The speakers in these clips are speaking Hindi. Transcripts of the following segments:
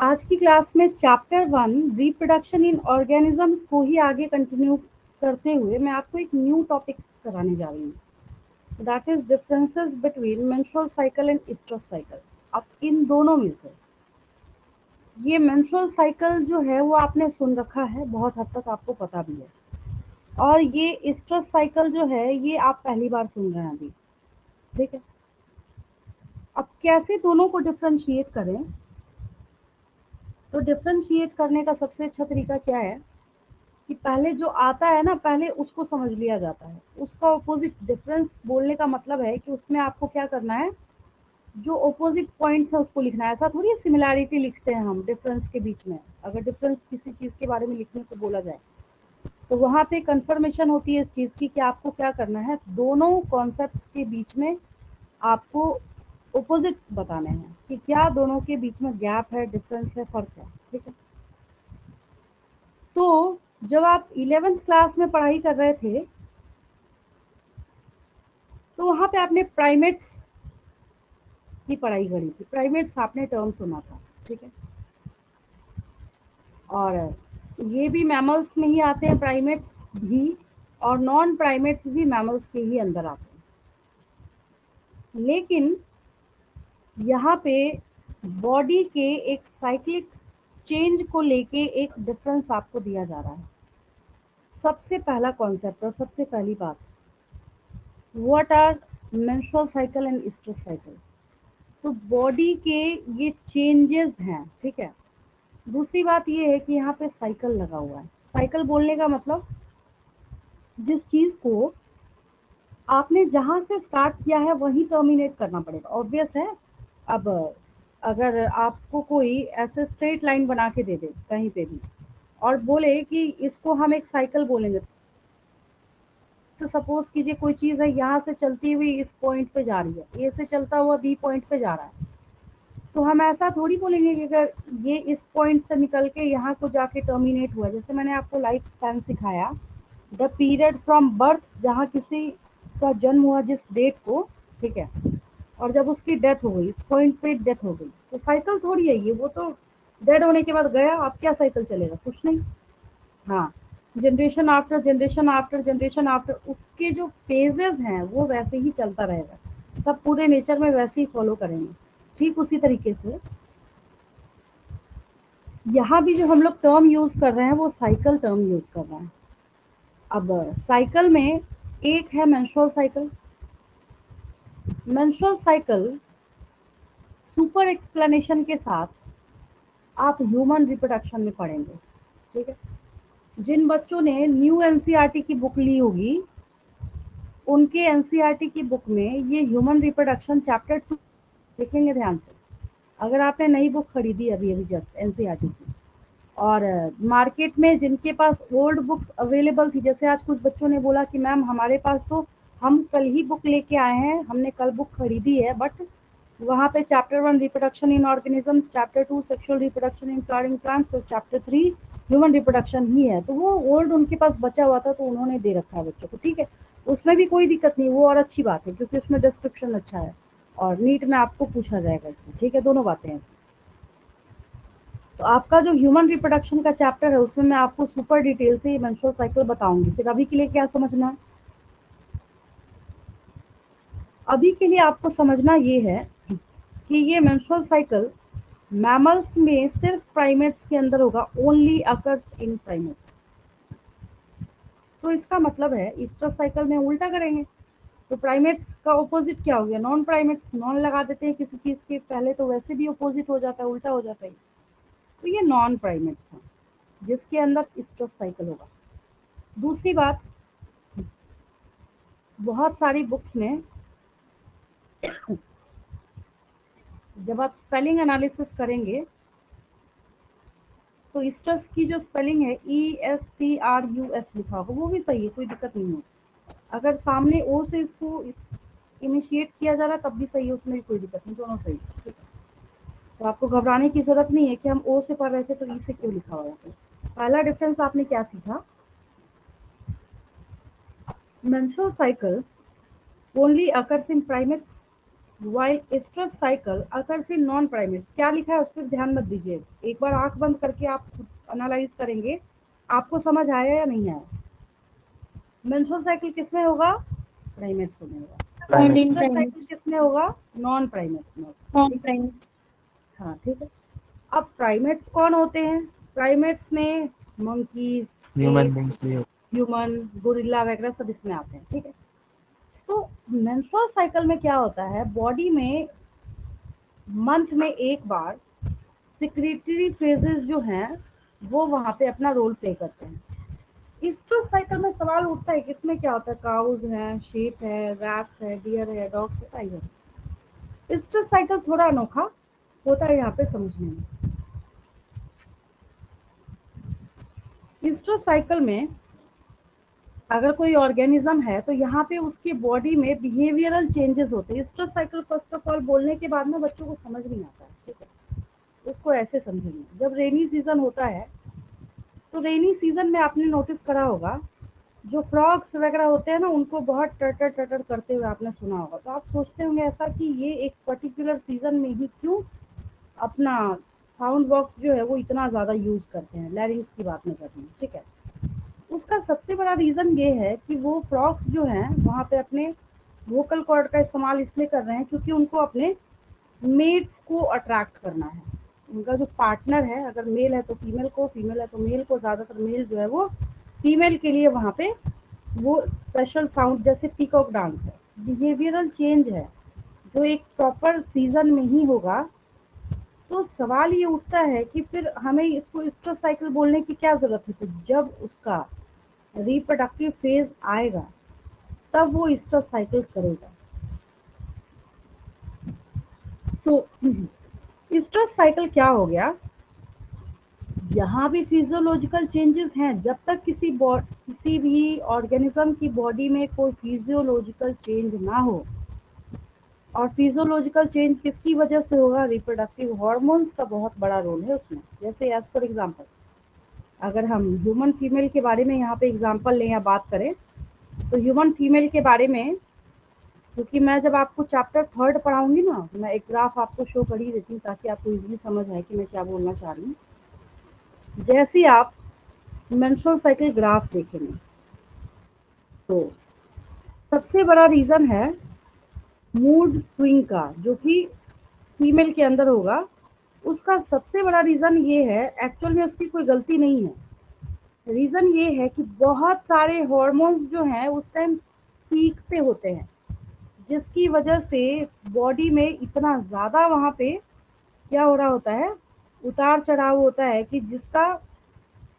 आज की क्लास में चैप्टर 1 रिप्रोडक्शन इन ऑर्गेनिजम्स को ही आगे कंटिन्यू करते हुए मैं आपको एक न्यू टॉपिक कराने जा रही हूँ, that is differences between menstrual cycle and estrous cycle. अब इन दोनों में से ये मेंस्ट्रुअल साइकिल जो है वो आपने सुन रखा है, बहुत हद तक आपको पता भी है, और ये एस्ट्रस साइकिल जो है ये आप पहली बार सुन रहे हैं अभी। ठीक है, अब कैसे दोनों को डिफ्रेंशिएट करें? तो डिफ्रेंशिएट करने का सबसे अच्छा तरीका क्या है कि पहले जो आता है ना, पहले उसको समझ लिया जाता है। उसका ऑपोजिट डिफरेंस बोलने का मतलब है कि उसमें आपको क्या करना है, जो ऑपोजिट पॉइंट्स है उसको लिखना है। ऐसा थोड़ी सिमिलैरिटी लिखते हैं हम डिफरेंस के बीच में। अगर डिफरेंस किसी चीज़ के बारे में लिखने को बोला जाए तो वहाँ पे कंफर्मेशन होती है इस चीज़ की कि आपको क्या करना है, दोनों कॉन्सेप्ट्स के बीच में आपको ऑपोजिट्स बताने हैं कि क्या दोनों के बीच में गैप है, डिफरेंस है, फर्क है। ठीक है, तो जब आप 11th क्लास में पढ़ाई कर रहे थे तो वहाँ पे आपने प्राइमेट्स की पढ़ाई करी थी। प्राइमेट्स आपने टर्म सुना था। ठीक है, और ये भी मैमल्स में ही आते हैं, प्राइमेट्स भी, और नॉन प्राइमेट्स भी मैमल्स के ही अंदर आते हैं। लेकिन यहाँ पे बॉडी के एक साइक्लिक चेंज को लेके एक डिफरेंस आपको दिया जा रहा है। सबसे पहला कॉन्सेप्ट और सबसे पहली बात, what are menstrual cycle and estrous cycle. तो बॉडी के ये चेंजेस हैं। ठीक है, दूसरी बात ये है कि यहाँ पे साइकिल लगा हुआ है। साइकिल बोलने का मतलब जिस चीज़ को आपने जहाँ से स्टार्ट किया है वहीं टर्मिनेट करना पड़ेगा। ऑब्वियस है। अब अगर आपको कोई ऐसे स्ट्रेट लाइन बना के दे दे कहीं पे भी और बोले कि इसको हम एक साइकिल बोलेंगे, तो सपोज कीजिए कोई चीज़ है यहाँ से चलती हुई इस पॉइंट पे जा रही है, ए से चलता हुआ बी पॉइंट पे जा रहा है, तो हम ऐसा थोड़ी बोलेंगे कि अगर ये इस पॉइंट से निकल के यहाँ को जाके टर्मिनेट हुआ। जैसे मैंने आपको लाइफ स्पैन सिखाया, द पीरियड फ्रॉम बर्थ, जहाँ किसी का जन्म हुआ जिस डेट को, ठीक है, और जब उसकी डेथ हो गई, इस पॉइंट पे डेथ हो गई, तो साइकिल थोड़ी है ये। वो तो डेड होने के बाद गया, अब क्या साइकिल चलेगा, कुछ नहीं। हाँ, generation after generation after generation after, उसके जो फेजेस हैं वो वैसे ही चलता रहेगा। सब पूरे नेचर में वैसे ही फॉलो करेंगे। ठीक उसी तरीके से यहाँ भी जो हम लोग टर्म यूज कर रहे हैं वो साइकिल टर्म यूज कर रहे हैं। अब साइकिल में एक है menstrual cycle. Menstrual cycle super explanation के साथ आप ह्यूमन रिप्रोडक्शन में पढ़ेंगे। ठीक है, जिन बच्चों ने न्यू एनसीईआरटी की बुक ली होगी उनके एनसीईआरटी की बुक में ये ह्यूमन रिप्रोडक्शन चैप्टर 2 देखेंगे ध्यान से। अगर आपने नई बुक खरीदी अभी अभी जस्ट एनसीईआरटी की, और मार्केट में जिनके पास ओल्ड बुक्स अवेलेबल थी, जैसे आज कुछ बच्चों ने बोला कि मैम हमारे पास तो हम कल ही बुक लेके आए हैं, हमने कल बुक खरीदी है, बट वहाँ पे chapter 1 reproduction in organism, chapter 2 sexual reproduction in flowering plants और चैप्टर 3 ह्यूमन रिप्रोडक्शन ही है। तो वो ओल्ड उनके पास बचा हुआ था तो उन्होंने दे रखा है बच्चों को। ठीक है, उसमें भी कोई दिक्कत नहीं, वो और अच्छी बात है क्योंकि उसमें डिस्क्रिप्शन अच्छा है और नीट में आपको पूछा जाएगा इसमें। ठीक है, दोनों बातें हैं। तो आपका जो ह्यूमन रिप्रोडक्शन का चैप्टर है उसमें मैं आपको सुपर डिटेल से ये मेंस्ट्रुअल साइकिल बताऊंगी। फिर अभी के लिए क्या समझना है, अभी के लिए आपको समझना ये है कि ये मेंस्ट्रुअल साइकिल मैमल्स में सिर्फ प्राइमेट्स के अंदर होगा, ओनली अकर्स इन प्राइमेट्स। तो इसका मतलब है ईस्टर साइकिल में उल्टा करेंगे तो प्राइमेट्स का ऑपोजिट क्या हो गया, नॉन प्राइमेट्स। नॉन लगा देते हैं किसी चीज के पहले तो वैसे भी ऑपोजिट हो जाता है, उल्टा हो जाता है। तो ये नॉन प्राइमेट्स हैं जिसके अंदर ईस्टर साइकिल होगा। दूसरी बात, बहुत सारी बुक्स में जब आप स्पेलिंग एनालिसिस करेंगे तो ईस्टर्स की जो स्पेलिंग है ESTRUS लिखा होगा, वो भी सही है, कोई दिक्कत नहीं है। अगर सामने ओ से इसको इनिशिएट किया जा रहा है तब भी सही है, उसमें भी कोई दिक्कत नहीं, दोनों सही है। ठीक है, तो आपको घबराने की जरूरत नहीं है कि हम ओ से पढ़ रहे थे तो ई से क्यों लिखा हुआ है। पहला डिफरेंस आपने क्या सीखा, menstrual cycle only occurs in primates, while estrous cycle occurs in non primates. क्या लिखा है उस पर ध्यान मत दीजिए, एक बार आंख बंद करके आप एनालाइज करेंगे, आपको समझ आया या नहीं आया। मेंस्ट्रुअल साइकिल किसमें होगा? प्राइमेट्स में होगा। और found in estrous cycle primates, किसमें होगा? नॉन प्राइमेट्स में होगा। नॉन ठीक है, प्राइमेट्स। हाँ ठीक है। अब प्राइमेट्स कौन होते हैं? प्राइमेट्स में मंकीज, ह्यूमन एप्स, बींग्स भी हो। ह्यूमन, गोरिल्ला वगैरह सब इसमें आते हैं। ठीक है, तो मेंस्ट्रुअल साइकिल में क्या होता है, बॉडी में मंथ में एक बार सिक्रेटरी फेजेस जो हैं वो वहाँ पे अपना रोल प्ले करते हैं। इस साइकिल में सवाल उठता है कि इसमें क्या होता है, काउज है, sheep है, रैट्स है, डियर है, डॉग्स है, टाइगर है। इस साइकिल थोड़ा अनोखा होता है यहाँ पे समझने में। इस साइकिल में अगर कोई ऑर्गेनिज्म है तो यहाँ पे उसकी बॉडी में बिहेवियरल चेंजेस होते हैं। इस साइकिल फर्स्ट ऑफ ऑल बोलने के बाद में बच्चों को समझ नहीं आता है। ठीक है, उसको ऐसे समझेंगे, जब रेनी सीजन होता है तो रेनी सीजन में आपने नोटिस करा होगा जो फ्रॉग्स वगैरह होते हैं ना, उनको बहुत टटर टटर करते हुए आपने सुना होगा। तो आप सोचते होंगे ऐसा कि ये एक पर्टिकुलर सीजन में ही क्यों अपना साउंड बॉक्स जो है वो इतना ज़्यादा यूज़ करते हैं, लैरिंग्स की बात नहीं कर रही हूँ। ठीक है, उसका सबसे बड़ा रीज़न ये है कि वो फ्रॉग्स जो हैं वहाँ पे अपने वोकल कॉर्ड का इस्तेमाल इसलिए कर रहे हैं क्योंकि उनको अपने मेट्स को अट्रैक्ट करना है। उनका जो पार्टनर है, अगर मेल है तो फीमेल को, फीमेल है तो मेल को, ज़्यादातर मेल जो है वो फीमेल के लिए वहाँ पे वो स्पेशल साउंड, जैसे पीकॉक डांस है, बिहेवियरल चेंज है जो एक प्रॉपर सीजन में ही होगा। तो सवाल ये उठता है कि फिर हमें इसको स्ट्रेस साइकिल बोलने की क्या ज़रूरत है? तो जब उसका रिप्रोडक्टिव फेज आएगा तब वो स्ट्रेस साइकिल करेगा। तो स्ट्रेस साइकिल क्या हो गया, यहाँ भी फिजियोलॉजिकल चेंजेस हैं। जब तक किसी भी ऑर्गेनिज्म की बॉडी में कोई फिजियोलॉजिकल चेंज ना हो, और फिजियोलॉजिकल चेंज किसकी वजह से होगा? रिप्रोडक्टिव हार्मोन्स का बहुत बड़ा रोल है उसमें। जैसे एज फॉर एग्जांपल, अगर हम ह्यूमन फीमेल के बारे में यहाँ पे एग्जांपल लें या बात करें, तो ह्यूमन फीमेल के बारे में, क्योंकि मैं जब आपको चैप्टर 3 पढ़ाऊंगी ना, मैं एक ग्राफ आपको शो कर ही देती हूँ ताकि आपको इजीली समझ आए कि मैं क्या बोलना चाह रही हूँ। जैसे ही आप मेंस्ट्रुअल साइकिल ग्राफ देखेंगे तो सबसे बड़ा रीज़न है मूड स्विंग का, जो कि फीमेल के अंदर होगा। उसका सबसे बड़ा रीज़न ये है, एक्चुअल में उसकी कोई गलती नहीं है। रीज़न ये है कि बहुत सारे हार्मोन्स जो हैं उस टाइम पीक पे होते हैं, जिसकी वजह से बॉडी में इतना ज़्यादा वहाँ पे क्या हो रहा होता है, उतार चढ़ाव होता है, कि जिसका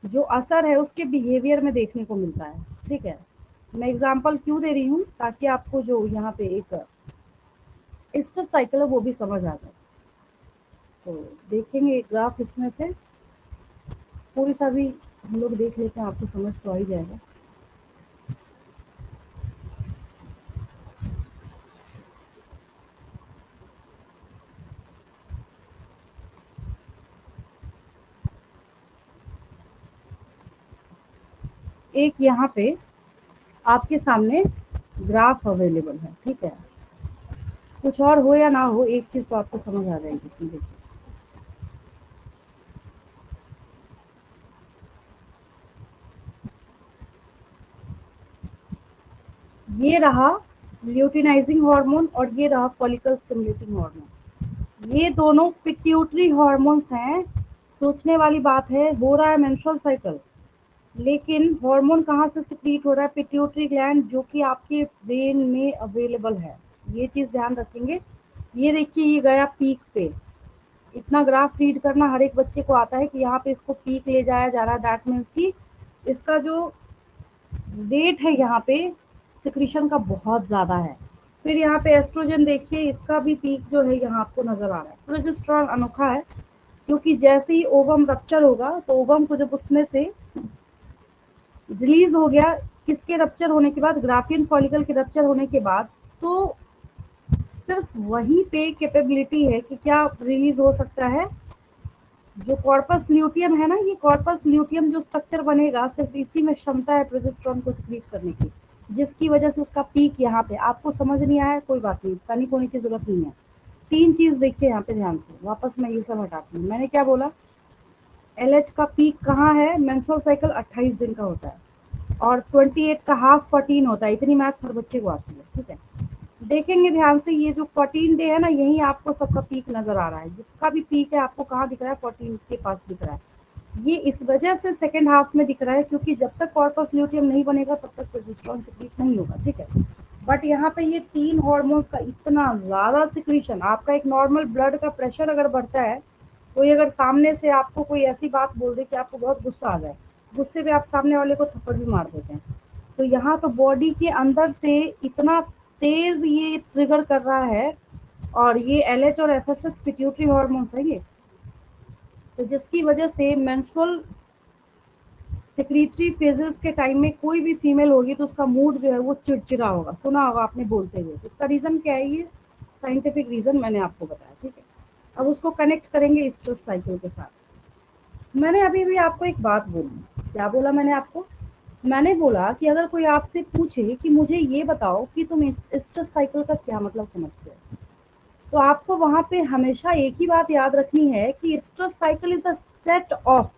जो असर है उसके बिहेवियर में देखने को मिलता है। ठीक है, मैं एग्जांपल क्यों दे रही हूँ, ताकि आपको जो यहाँ पे एक स्ट्रेस साइकिल है वो भी समझ आ जाए। तो देखेंगे एक ग्राफ इसमें से, कोई सा भी हम लोग देख लेते हैं, आपको समझ तो आ ही जाएगा। एक यहाँ पे आपके सामने ग्राफ अवेलेबल है। ठीक है, कुछ और हो या ना हो, एक चीज़ तो आपको समझ आ जाएगी इसमें। देखिए, ये रहा ल्यूटिनाइजिंग हार्मोन और ये रहा फॉलिकल स्टिमुलेटिंग हार्मोन। ये दोनों पिट्यूटरी हार्मोन्स हैं। सोचने वाली बात है, हो रहा है मेंस्ट्रुअल साइकिल, लेकिन हार्मोन कहाँ से सिक्रीट हो रहा है? पिट्यूटरी ग्लैंड, जो कि आपके ब्रेन में अवेलेबल है। ये चीज़ ध्यान रखेंगे। ये देखिए, ये गया पीक पे। इतना ग्राफ रीड करना हर एक बच्चे को आता है कि यहाँ पे इसको पीक ले जाया जा रहा है, दैट मीन्स कि इसका जो रेट है यहाँ पे सिक्रीशन का बहुत ज़्यादा है। फिर यहाँ पे एस्ट्रोजन देखिए, इसका भी पीक जो है यहाँ आपको नज़र आ रहा है। प्रोजेस्टेरॉन अनोखा है, क्योंकि जैसे ही ओवम रप्चर होगा तो ओवम को जब उसमें से रिलीज हो गया, किसके रप्चर होने के बाद? ग्राफियन फॉलिकल के रप्चर होने के बाद, तो सिर्फ वहीं पे कैपेबिलिटी है कि क्या रिलीज हो सकता है, जो कॉर्पस ल्यूटियम है ना, ये कॉर्पस ल्यूटियम जो स्ट्रक्चर बनेगा, सिर्फ इसी में क्षमता है प्रोजेस्टेरॉन को सिक्रीट करने की। जिसकी वजह से उसका पीक यहाँ पे। आपको समझ नहीं आया कोई बात नहीं, पैनिक होने की जरूरत नहीं है। 3 चीज़ देखिए यहाँ पे ध्यान से, वापस मैं ये सब हटाती हूँ। मैंने क्या बोला, LH का पीक कहाँ है, मेंस्ट्रुअल साइकिल 28 दिन का होता है और 28 का हाफ 14 होता है। इतनी मैथ हर बच्चे को आती है, ठीक है। देखेंगे ध्यान से, ये जो 14 डे है ना, यही आपको सबका पीक नजर आ रहा है। जिसका भी पीक है आपको कहाँ दिख रहा है, 14 के पास दिख रहा है। ये इस वजह से सेकेंड हाफ में दिख रहा है, क्योंकि जब तक कॉर्पस ल्यूटियम नहीं बनेगा तब तक प्रोजेस्टेरॉन सिक्रीट नहीं होगा, ठीक है। बट यहाँ पे ये 3 हार्मोन्स का इतना ज़्यादा सिक्रीशन, आपका एक नॉर्मल ब्लड का प्रेशर अगर बढ़ता है, कोई अगर सामने से आपको कोई ऐसी बात बोल दे कि आपको बहुत गुस्सा आ जाए, गुस्से में आप सामने वाले को थप्पड़ भी मार देते हैं। तो यहाँ तो बॉडी के अंदर से इतना तेज ये ट्रिगर कर रहा है, और ये LH और FSH पिट्यूटरी हार्मोन्स है ये। तो जिसकी वजह से मेंस्ट्रुअल सेक्रेटरी फेजेस के टाइम में कोई भी फीमेल होगी तो उसका मूड जो है वो चिड़चिड़ा होगा, सुना होगा आपने बोलते हुए। इसका रीज़न क्या है, ये साइंटिफिक रीज़न मैंने आपको बताया, ठीक है। अब उसको कनेक्ट करेंगे स्ट्रेस साइकिल के साथ। मैंने अभी भी आपको एक बात बोली, क्या बोला मैंने आपको, मैंने बोला कि अगर कोई आपसे पूछे कि मुझे ये बताओ कि तुम स्ट्रेस साइकिल का क्या मतलब समझते हो, तो आपको वहां पे हमेशा एक ही बात याद रखनी है कि stress cycle is the set of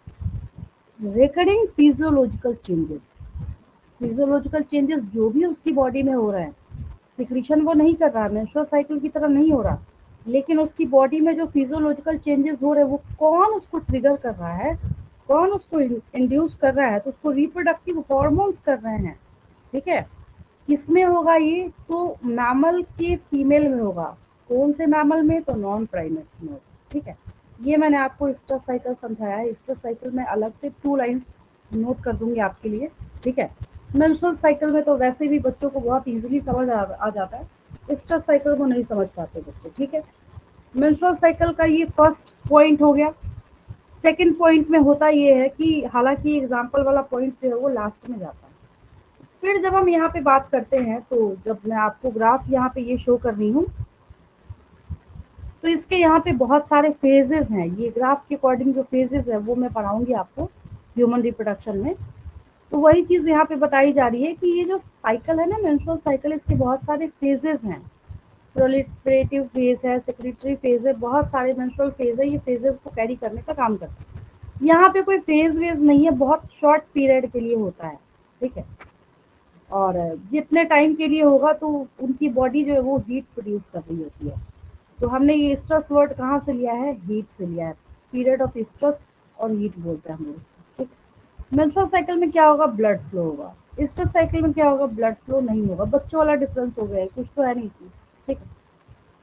recurring physiological changes. Physiological changes जो भी उसकी बॉडी में हो रहा है, सिक्रीशन वो नहीं कर रहा, मेंस्ट्रुअल साइकिल की तरह नहीं हो रहा, लेकिन उसकी बॉडी में जो फिजियोलॉजिकल चेंजेस हो रहे हैं वो कौन उसको ट्रिगर कर रहा है, कौन उसको इंड्यूस कर रहा है, तो उसको रिप्रोडक्टिव हॉर्मोन्स कर रहे हैं, ठीक है। किसमें होगा ये, तो मैमल के फीमेल में होगा। कौन से मैमल में, तो नॉन प्राइमेट्स में होगा, ठीक है। ये मैंने आपको स्ट्रेस साइकिल समझाया है। स्ट्रेस साइकिल में अलग से 2 लाइन्स नोट कर दूंगी आपके लिए, ठीक है। मेंस्ट्रुअल साइकिल में तो वैसे भी बच्चों को बहुत इजीली समझ आ जाता है, स्ट्रेस साइकिल को नहीं समझ पाते बच्चे, ठीक है। मेंस्ट्रुअल साइकिल का ये फर्स्ट पॉइंट हो गया। सेकंड पॉइंट में होता ये है कि हालांकि एग्जाम्पल वाला पॉइंट जो है वो लास्ट में जाता है। फिर जब हम यहाँ पे बात करते हैं, तो जब मैं आपको ग्राफ यहाँ पे ये शो कर रही हूँ, तो इसके यहाँ पे बहुत सारे फेजेस हैं। ये ग्राफ के अकॉर्डिंग जो फेजेस है वो मैं पढ़ाऊंगी आपको ह्यूमन रिप्रोडक्शन में। तो वही चीज़ यहाँ पे बताई जा रही है कि ये जो साइकिल है ना, मेंस्ट्रुअल साइकिल, इसके बहुत सारे फेजेस हैं। प्रोलिफरेटिव फेज है, सेक्रेटरी फेज है, बहुत सारे मेंस्ट्रुअल फेज है। ये फेजेस को कैरी करने का काम करता है। यहाँ पे कोई फेज वेज नहीं है, बहुत शॉर्ट पीरियड के लिए होता है, ठीक है। और जितने टाइम के लिए होगा तो उनकी बॉडी जो है वो हीट प्रोड्यूस कर रही होती है। तो हमने ये स्ट्रेस वर्ड कहाँ से लिया है, हीट से लिया है। पीरियड ऑफ स्ट्रेस और हीट बोलते हैं हम लोग उसको, ठीक। मेंस्ट्रुअल साइकिल में क्या होगा, ब्लड फ्लो होगा। स्ट्रेस साइकिल में क्या होगा, ब्लड फ्लो नहीं होगा। बच्चों वाला डिफरेंस हो गया है, कुछ तो है नहीं इसमें, ठीक है।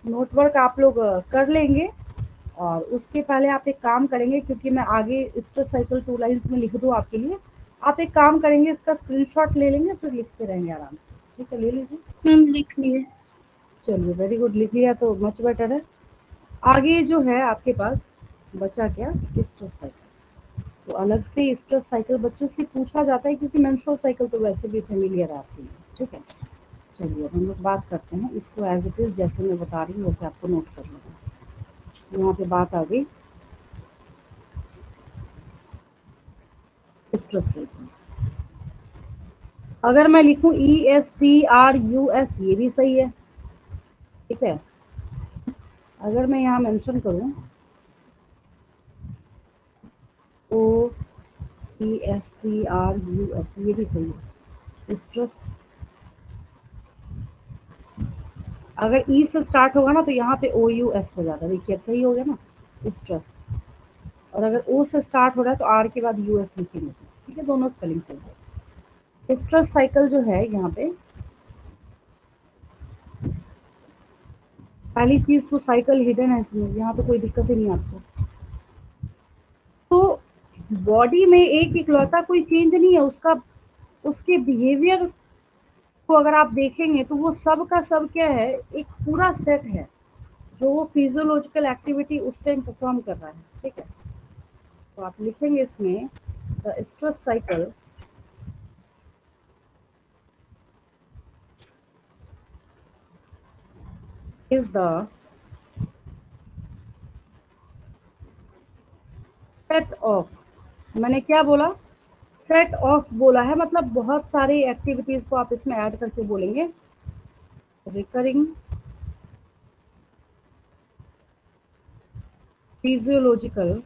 नोटवर्क आप लोग कर लेंगे, और उसके पहले आप एक काम करेंगे, क्योंकि मैं आगे स्ट्रेस साइकिल 2 लाइन्स में लिख दूँ आपके लिए। आप एक काम करेंगे, इसका स्क्रीनशॉट ले लेंगे, फिर लिखते रहेंगे आराम से, ठीक है। ले लीजिए। मैम लिख लिए। चलिए, वेरी गुड, लिख लिया तो मच बेटर है। आगे जो है आपके पास बचा क्या, स्ट्रेस साइकिल। तो अलग से स्ट्रेस साइकिल बच्चों से पूछा जाता है, क्योंकि मेंस्ट्रुअल साइकिल तो वैसे भी फेमिलियर आती है, ठीक है। चलिए अब हम लोग बात करते हैं इसको एज इट इज, जैसे मैं बता रही हूँ वैसे आपको नोट कर लेना। यहाँ पे बात आ गई स्ट्रेस साइकिल। अगर मैं लिखूं ESTRUS, ये भी सही है, ठीक है। अगर मैं यहाँ मेंशन करूं OESTRUS, ये भी सही है, स्ट्रेस। अगर ई से स्टार्ट होगा ना तो यहाँ पे OUS हो जाता है, देखिए अब सही हो गया ना, स्ट्रेस। और अगर ओ से स्टार्ट हो रहा है तो आर के बाद US लिखेंगे, ठीक है, दोनों स्पेलिंग सही है। स्ट्रेस साइकिल जो है यहाँ पे, पहली चीज तो साइकिल हिडन है इसमें, यहाँ पे कोई दिक्कत ही नहीं आपको। तो बॉडी में एक इकलौता कोई चेंज नहीं है उसका, उसके बिहेवियर को अगर आप देखेंगे तो वो सब का सब क्या है, एक पूरा सेट है जो वो फिजियोलॉजिकल एक्टिविटी उस टाइम परफॉर्म कर रहा है, ठीक है। तो आप लिखेंगे इसमें the stress cycle is the set of, मैंने क्या बोला, सेट ऑफ बोला है, मतलब बहुत सारी एक्टिविटीज को आप इसमें ऐड करके बोलेंगे। Recurring physiological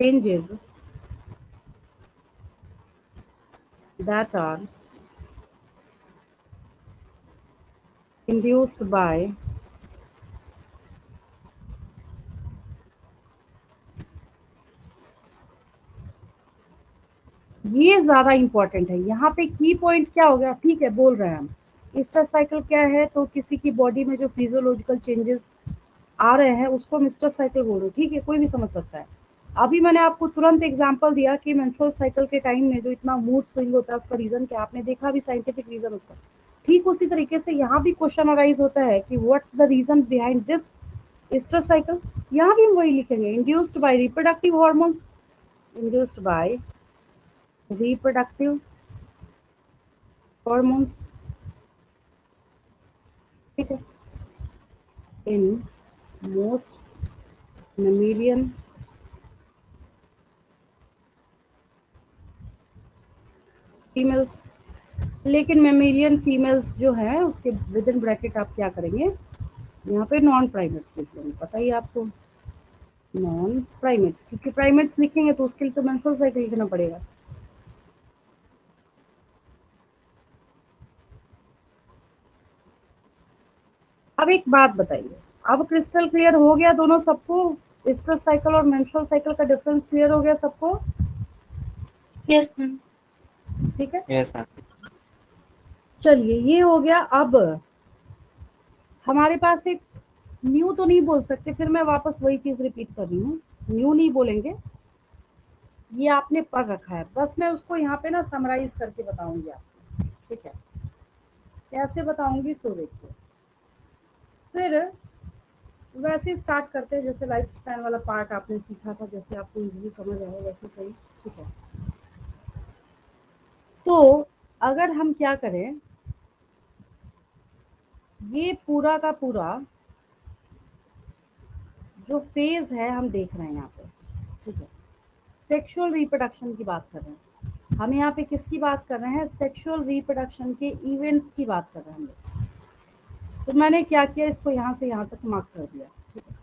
changes that are induced by ये ज्यादा इंपॉर्टेंट है। यहाँ पे की पॉइंट क्या हो गया, ठीक है बोल रहे हैं हम ईस्टर साइकिल क्या है, तो किसी की बॉडी में जो फिजियोलॉजिकल चेंजेस आ रहे हैं उसको मिस्टर साइकिल बोलो, ठीक है, कोई भी समझ सकता है। अभी मैंने आपको तुरंत एग्जांपल दिया कि मेंस्ट्रुअल साइकिल के टाइम में जो इतना मूड स्विंग होता है उसका रीजन क्या, आपने देखा भी साइंटिफिक रीजन उसका। ठीक उसी तरीके से यहाँ भी क्वेश्चन अराइज होता है कि what's the reason behind this estrous cycle. यहाँ भी हम वही लिखेंगे, induced by reproductive hormones, induced by reproductive hormones, ठीक है, इन मोस्ट मेमेलियन फीमेल्स। लेकिन मेमेलियन फीमेल्स जो है उसके विद इन ब्रैकेट आप क्या करेंगे, यहाँ पे नॉन प्राइमेट्स लिख लेंगे, पता ही आपको नॉन प्राइमेट्स, क्योंकि प्राइमेट्स लिखेंगे तो उसके लिए तो मेंस्ट्रुअल साइकिल लिखना पड़ेगा। अब एक बात बताइए, अब क्रिस्टल क्लियर हो गया दोनों सबको, ईस्टर साइकिल और मेंस्ट्रुअल साइकिल का डिफरेंस क्लियर हो गया सबको? Yes ma'am. ठीक है, यस मैम। चलिए ये हो गया। अब हमारे पास एक न्यू तो नहीं बोल सकते, फिर मैं वापस वही चीज रिपीट कर रही हूँ, न्यू नहीं बोलेंगे, ये आपने पढ़ रखा है, बस मैं उसको यहाँ पे ना समराइज करके बताऊंगी आपको, ठीक है, कैसे बताऊंगी तो देखिए। फिर वैसे स्टार्ट करते हैं जैसे लाइफ स्टाइल वाला पार्ट आपने सीखा था, जैसे आपको इजीली समझ आए वैसे सही, ठीक है। तो अगर हम क्या करें, ये पूरा का पूरा जो फेज है हम देख रहे हैं यहाँ पे, ठीक है, सेक्सुअल रिप्रोडक्शन की बात कर रहे हैं हम यहाँ पे, किसकी बात कर रहे हैं, सेक्सुअल रिप्रोडक्शन के इवेंट्स की बात कर रहे हैं हम लोग। तो मैंने क्या किया, इसको यहाँ से यहाँ तक मार्क कर दिया, ठीक है।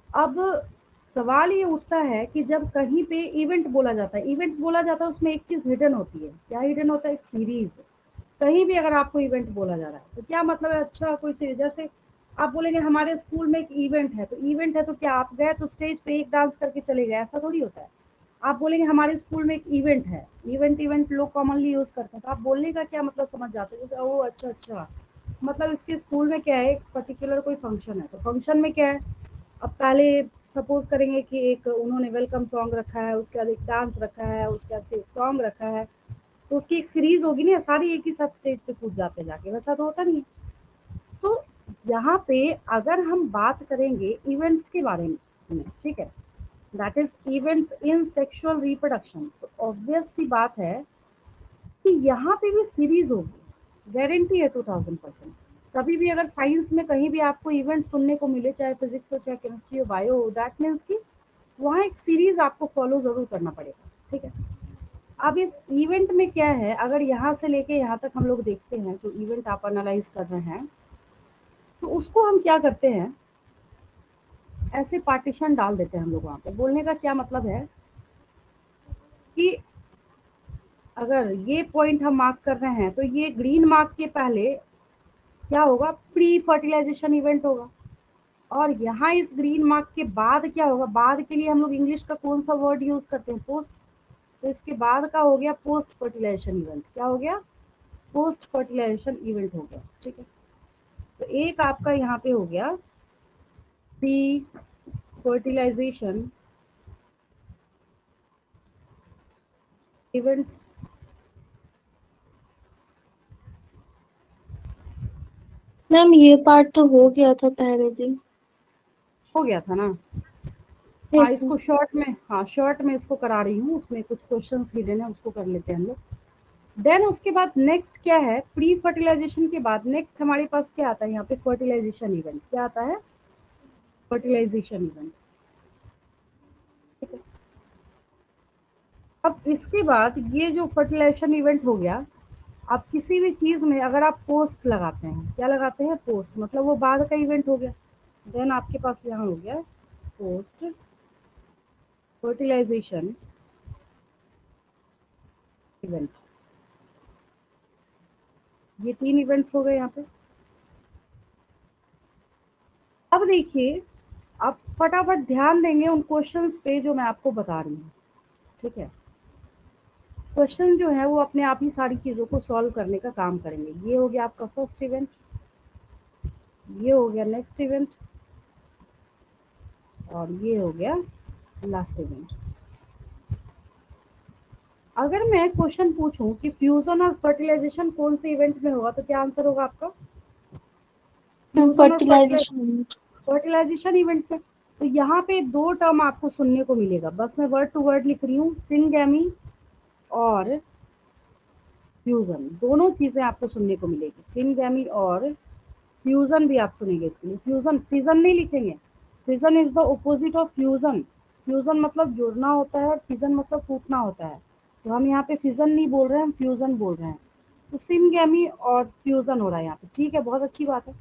अब सवाल ये उठता है कि जब कहीं पे इवेंट बोला जाता है, इवेंट बोला जाता है उसमें एक चीज हिडन होती है, क्या हिडन होता है, एक सीरीज। कहीं भी अगर आपको इवेंट बोला जा रहा है तो क्या मतलब है, अच्छा कोई सीरीज, जैसे आप बोलेंगे हमारे स्कूल में एक इवेंट है, तो इवेंट है तो क्या आप गए तो स्टेज पे एक डांस करके चले गए, ऐसा थोड़ी होता है। आप बोलेंगे हमारे स्कूल में एक इवेंट है, इवेंट इवेंट लोग कॉमनली यूज करते हैं, तो आप बोलने का क्या मतलब समझ जाते हैं, ओ अच्छा अच्छा, मतलब इसके स्कूल में क्या है, एक पर्टिकुलर कोई फंक्शन है, तो फंक्शन में क्या है। अब पहले सपोज करेंगे कि एक उन्होंने वेलकम सॉन्ग रखा है, उसके बाद एक डांस रखा है, उसके बाद एक सॉन्ग रखा है, तो उसकी एक सीरीज होगी ना, सारी एक ही साथ स्टेज पे कूद जाते हैं जाके, वैसा तो होता नहीं है। तो यहाँ पे अगर हम बात करेंगे इवेंट्स के बारे में, ठीक है, that is events in sexual reproduction, तो ऑब्वियस सी बात है कि यहाँ पे भी सीरीज होगी, गारंटी है 2000%। कभी भी अगर साइंस में कहीं भी आपको इवेंट सुनने को मिले, चाहे फिजिक्स हो चाहे केमिस्ट्री हो बायो हो, दैट मीन्स की वहाँ एक सीरीज आपको फॉलो जरूर करना पड़ेगा, ठीक है। अब इस इवेंट में क्या है, अगर यहाँ से लेके यहाँ तक हम लोग देखते हैं, जो इवेंट आप एनालाइज कर रहे हैं, तो उसको हम क्या करते हैं, ऐसे पार्टीशन डाल देते हैं हम लोग वहाँ पे। बोलने का क्या मतलब है कि अगर ये पॉइंट हम मार्क कर रहे हैं तो ये ग्रीन मार्क के पहले क्या होगा, प्री फर्टिलाइजेशन इवेंट होगा, और यहाँ इस ग्रीन मार्क के बाद क्या होगा, बाद के लिए हम लोग इंग्लिश का कौन सा वर्ड यूज करते हैं, पोस्ट, तो इसके बाद का हो गया पोस्ट फर्टिलाइजेशन इवेंट, क्या हो गया, पोस्ट फर्टिलाइजेशन इवेंट हो गया, ठीक है। तो एक आपका यहाँ पे हो गया प्री फर्टिलाइजेशन इवेंट, मैम ये पार्ट तो हो गया था पहले दिन। हो गया था ना। हाँ यस मैम। इसको शॉर्ट में, हाँ शॉर्ट में इसको करा रही हूँ, उसमें कुछ क्वेश्चंस हिडन है, उसको कर लेते हैं हम लोग। देन उसके बाद नेक्स्ट क्या है, प्री फर्टिलाइजेशन के बाद नेक्स्ट हमारे पास क्या आता है, यहाँ पे फर्टिलाइजेशन इवेंट क्या आता है, फर्टिलाइजेशन इवेंट। ठीक है, अब इसके बाद ये जो फर्टिलाइजेशन इवेंट हो गया, आप किसी भी चीज़ में अगर आप पोस्ट लगाते हैं, क्या लगाते हैं, पोस्ट, मतलब वो बाद का इवेंट हो गया। देन आपके पास यहाँ हो गया पोस्ट फर्टिलाइजेशन इवेंट। ये 3 इवेंट्स हो गए यहाँ पे। अब देखिए, आप फटाफट ध्यान देंगे उन क्वेश्चंस पे जो मैं आपको बता रही हूँ। ठीक है, क्वेश्चन जो है वो अपने आप ही सारी चीज़ों को सॉल्व करने का काम करेंगे। ये हो गया आपका फर्स्ट इवेंट, ये हो गया नेक्स्ट इवेंट, और ये हो गया लास्ट इवेंट। अगर मैं क्वेश्चन पूछूं कि फ्यूजन और फर्टिलाइजेशन कौन से इवेंट में होगा, तो क्या आंसर होगा आपका? फ्यूजन और फर्टिलाइजेशन। फर्टिलाइजेशन इवेंट में। तो यहाँ पे 2 टर्म आपको सुनने को मिलेगा, बस मैं वर्ड टू वर्ड लिख रही हूँ, सिनगैमी और फ्यूजन, दोनों चीजें आपको सुनने को मिलेगी। सिनगैमी और फ्यूजन भी आप सुनेंगे इसके लिए। फ्यूजन, फिजन नहीं लिखेंगे, fission is the opposite of fusion. Fusion मतलब जुड़ना होता है, और फिजन मतलब टूटना होता है। तो हम यहाँ पे फिजन नहीं बोल रहे हैं, हम फ्यूजन बोल रहे हैं। तो सिनगैमी और फ्यूजन हो रहा है यहाँ पे। ठीक है, बहुत अच्छी बात है।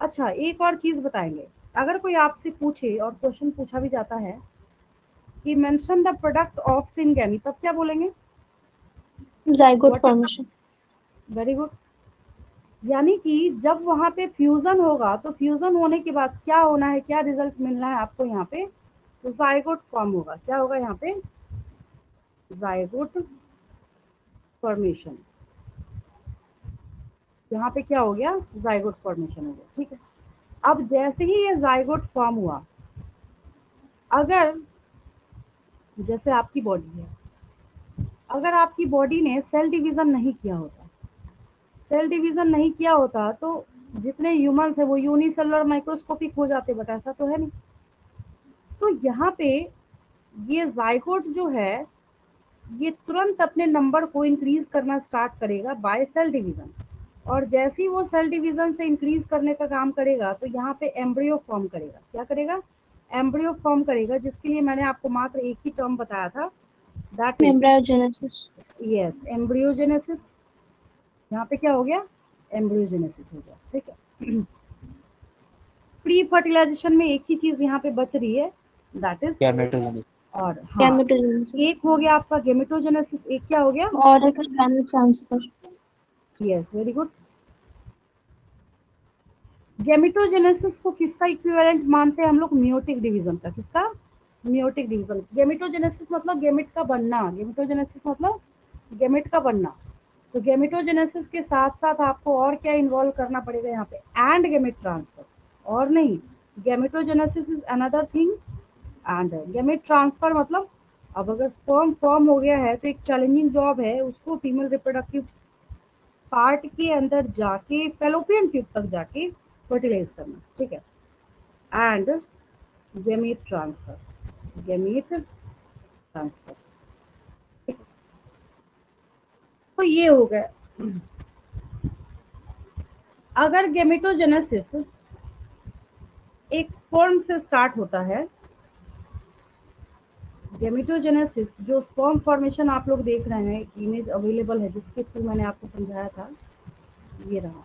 अच्छा, एक और चीज बताएंगे, अगर कोई आपसे पूछे और क्वेश्चन पूछा भी जाता है कि mention the product of syngamy, तब क्या बोलेंगे? Zygote what is, formation. Very good. यानी कि जब वहां पे फ्यूजन होगा, तो फ्यूजन होने के बाद क्या होना है, क्या रिजल्ट मिलना है आपको यहाँ पे? तो जाइगोट फॉर्म होगा। क्या होगा यहाँ पे? Zygote formation. यहाँ पे क्या हो गया? जाइगोट फॉर्मेशन हो गया। ठीक है, अब जैसे ही ये जाइगोट फॉर्म हुआ, अगर जैसे आपकी बॉडी है, अगर आपकी बॉडी ने सेल डिवीजन नहीं किया होता, सेल डिवीजन नहीं किया होता, तो जितने ह्यूमंस है वो यूनिसेलुलर माइक्रोस्कोपिक हो जाते, बट ऐसा तो है नहीं। तो यहाँ पे ये जाइगोट जो है, ये तुरंत अपने नंबर को इंक्रीज करना स्टार्ट करेगा बाय सेल डिवीजन। और जैसे ही वो सेल डिवीजन से इंक्रीज करने का काम करेगा, तो यहाँ पे एम्ब्रियो फॉर्म करेगा। क्या करेगा? एम्ब्रियो फॉर्म करेगा, जिसके लिए मैंने आपको मात्र एक ही टर्म बताया था, that is, embryogenesis. Yes, embryogenesis. यहाँ पे क्या हो गया? एम्ब्रियोजेनेसिस हो गया। ठीक है, प्री फर्टिलाइजेशन में एक ही चीज यहाँ पे बच रही है, दैट इज, गैमेटोजेनेसिस। और हाँ, गैमेटोजेनेसिस। एक हो गया आपका गेमेटोजेनेसिस, एक क्या हो गया? और एक gamete transfer. Yes, very good. Gametogenesis को किसका इक्विवेलेंट मानते हैं हम लोग? मियोटिक डिवीजन का। किसका? Meiotic division. गेमेटोजेनेसिस मतलब गेमेट का बनना, गेमेटोजेनेसिस मतलब गेमेट का बनना। तो गेमेटोजेनेसिस के साथ साथ आपको और क्या इन्वॉल्व करना पड़ेगा यहाँ पे? एंड गेमेट ट्रांसफर, और नहीं। Gametogenesis is another thing, and gamete transfer मतलब, अब अगर स्पर्म फॉर्म हो गया है, तो एक चैलेंजिंग जॉब है उसको फीमेल रिप्रोडक्टिव पार्ट के अंदर जाके फेलोपियन ट्यूब तक जाके फर्टिलाइज करना। ठीक है, and gamete transfer, gamete transfer. तो ये हो गया। अगर गेमेटोजेनेसिस एक स्पर्म से स्टार्ट होता है, गेमेटोजेनेसिस जो स्पर्म फॉर्मेशन आप लोग देख रहे हैं, इमेज अवेलेबल है जिसके थ्रू मैंने आपको समझाया था, ये रहा।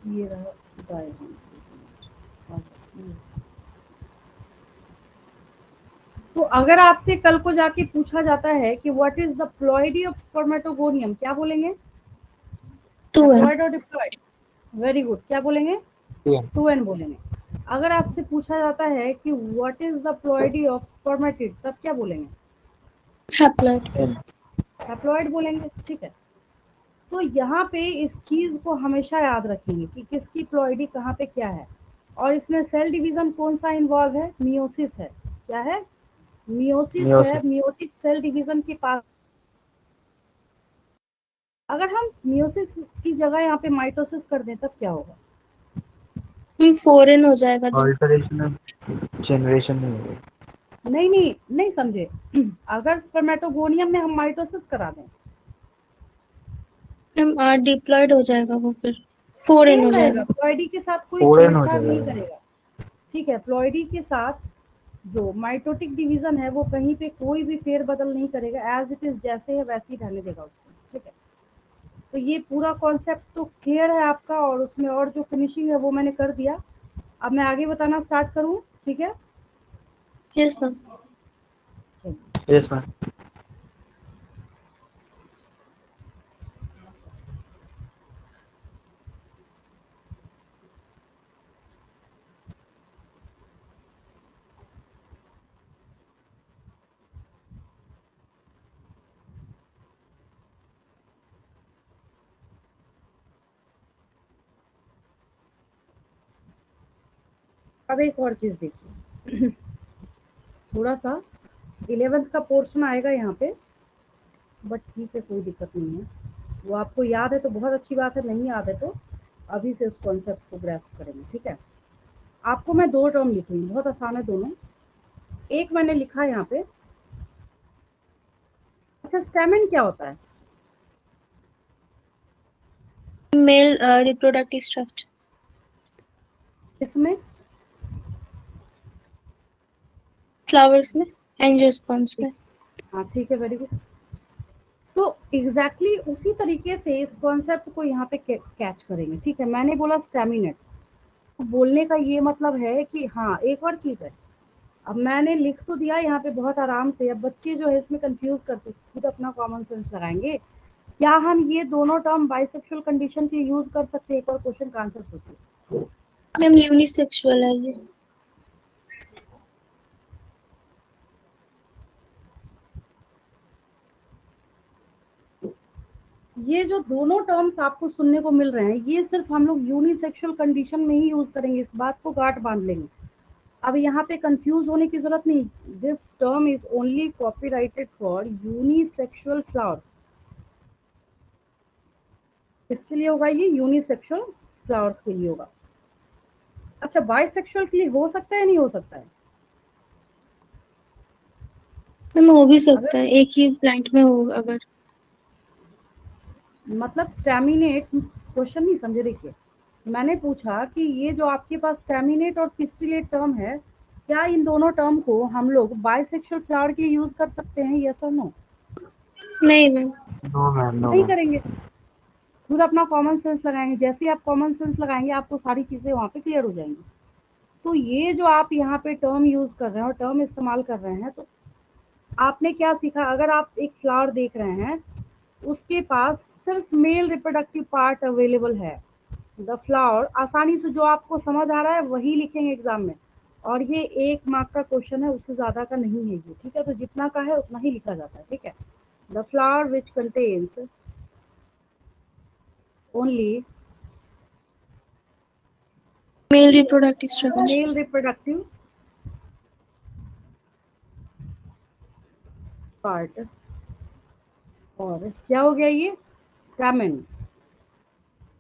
ये रहा डायग्राम। तो अगर आपसे कल को जाके पूछा जाता है कि what is the ploidy of spermatogonium, क्या बोलेंगे? 2n। हैप्लॉइड और डिप्लॉइड? वेरी गुड, क्या बोलेंगे? 2n बोलेंगे। अगर आपसे पूछा जाता है कि what is the ploidy of spermatid, तब क्या बोलेंगे? हैप्लॉइड। हैप्लॉइड बोलेंगे। ठीक है, तो यहाँ पे इस चीज को हमेशा याद रखेंगे कि किसकी प्लॉइडी कहाँ पे क्या है। और इसमें सेल डिवीजन कौन सा इन्वॉल्व है? मियोसिस है। क्या है? मियोसिस है। मियोसिस। मियोटिक सेल डिवीजन के पास, अगर हम मियोसिस की जगह यहाँ पे माइटोसिस कर दें, तब क्या होगा? 4n हो जाएगा तो। अल्टरेशन ऑफ जनरेशन नहीं होगा। नहीं नहीं नहीं समझे। अगर स्पर्मेटोगोनियम में हम माइटोसिस करा दें, मैम डिप्लॉयड हो जाएगा वो फिर 4n सेम हो रहेगा, जाएगा। प्लॉइडी के साथ कोई फोरेन हो छेड़छाड़ नहीं जाएगा। करेगा। ठीक है, प्लॉइडी के साथ जो माइटोटिक डिवीजन है वो कहीं पे कोई भी फेरबदल नहीं करेगा, एज इट इज जैसे है वैसे ही रहने देगा उसको। ठीक है, तो ये पूरा कॉन्सेप्ट तो क्लियर है आपका, और उसमें और जो फिनिशिंग है वो मैंने कर दिया। अब मैं आगे बताना स्टार्ट करूँ? ठीक है, यस मैम। Yes ma'am. अब एक और चीज देखिए, थोड़ा सा 11th का पोर्शन आएगा यहाँ पे, बट ठीक है कोई दिक्कत नहीं है। वो आपको याद है तो बहुत अच्छी बात है, नहीं याद है तो अभी से उस कॉन्सेप्ट को ग्रैस्प करेंगे। ठीक है, आपको मैं 2 टर्म लिखूंगी, बहुत आसान है दोनों। एक मैंने लिखा यहाँ पे, अच्छा स्टेमिन क्या होता है? मेल रिप्रोडक्टिव स्ट्रक्चर इसमें फ्लावर्स में, एंजियोस्पर्म्स में। हाँ ठीक है, वेरी गुड। तो एग्जैक्टली उसी तरीके से इस कॉन्सेप्ट को यहाँ पे कैच करेंगे। ठीक है, मैंने बोला स्टेमिनेट, तो बोलने का ये मतलब है कि हाँ एक और चीज है, अब मैंने लिख तो दिया यहाँ पे बहुत आराम से। अब बच्चे जो है इसमें कंफ्यूज करते, खुद अपना कॉमन सेंस लगाएंगे। क्या हम ये दोनों टर्म बाइसेक्सुअल कंडीशन के यूज कर सकते हैं? एक और क्वेश्चन का आंसर सोचिए। मैम यूनिसेक्सुअल है ये। ये जो दोनों टर्म्स आपको सुनने को मिल रहे हैं, ये सिर्फ हम लोग यूनिसेक्सुअल कंडीशन में ही यूज करेंगे, इस बात को गांठ बांध लेंगे। अब यहाँ पे कंफ्यूज होने की जरूरत नहीं। This term is only copyrighted for unisexual flowers. किसके लिए होगा ये? यूनिसेक्सुअल फ्लावर्स के लिए होगा। अच्छा, बाइसेक्सुअल के लिए हो सकता है, नहीं हो सकता है? मैम हो भी अगर सकता है, एक ही प्लांट में हो अगर। मतलब स्टैमिनेट, क्वेश्चन नहीं समझे, देखिए मैंने पूछा कि ये जो आपके पास स्टैमिनेट और पिस्टिलेट टर्म है, क्या इन दोनों टर्म को हम लोग बाइसेक्सुअल फ्लावर के लिए यूज कर सकते हैं, यस और नो? नहीं मैम। नो मैम, नो नहीं मैम। करेंगे। खुद अपना कॉमन सेंस लगाएंगे, जैसे ही आप कॉमन सेंस लगाएंगे आपको सारी चीजें वहां पे क्लियर हो जाएंगी। तो ये जो आप यहाँ पे टर्म यूज कर रहे हैं और टर्म इस्तेमाल कर रहे हैं, तो आपने क्या सीखा? अगर आप एक फ्लावर देख रहे हैं, उसके पास सिर्फ मेल रिप्रोडक्टिव पार्ट अवेलेबल है, द फ्लावर, आसानी से जो आपको समझ आ रहा है वही लिखेंगे एग्जाम में। और ये 1 मार्क का क्वेश्चन है, उससे ज्यादा का नहीं है ये। ठीक है, तो जितना का है उतना ही लिखा जाता है। ठीक है, the flower which contains only male reproductive structure. Male reproductive part. और क्या हो गया ये? स्टैमेन।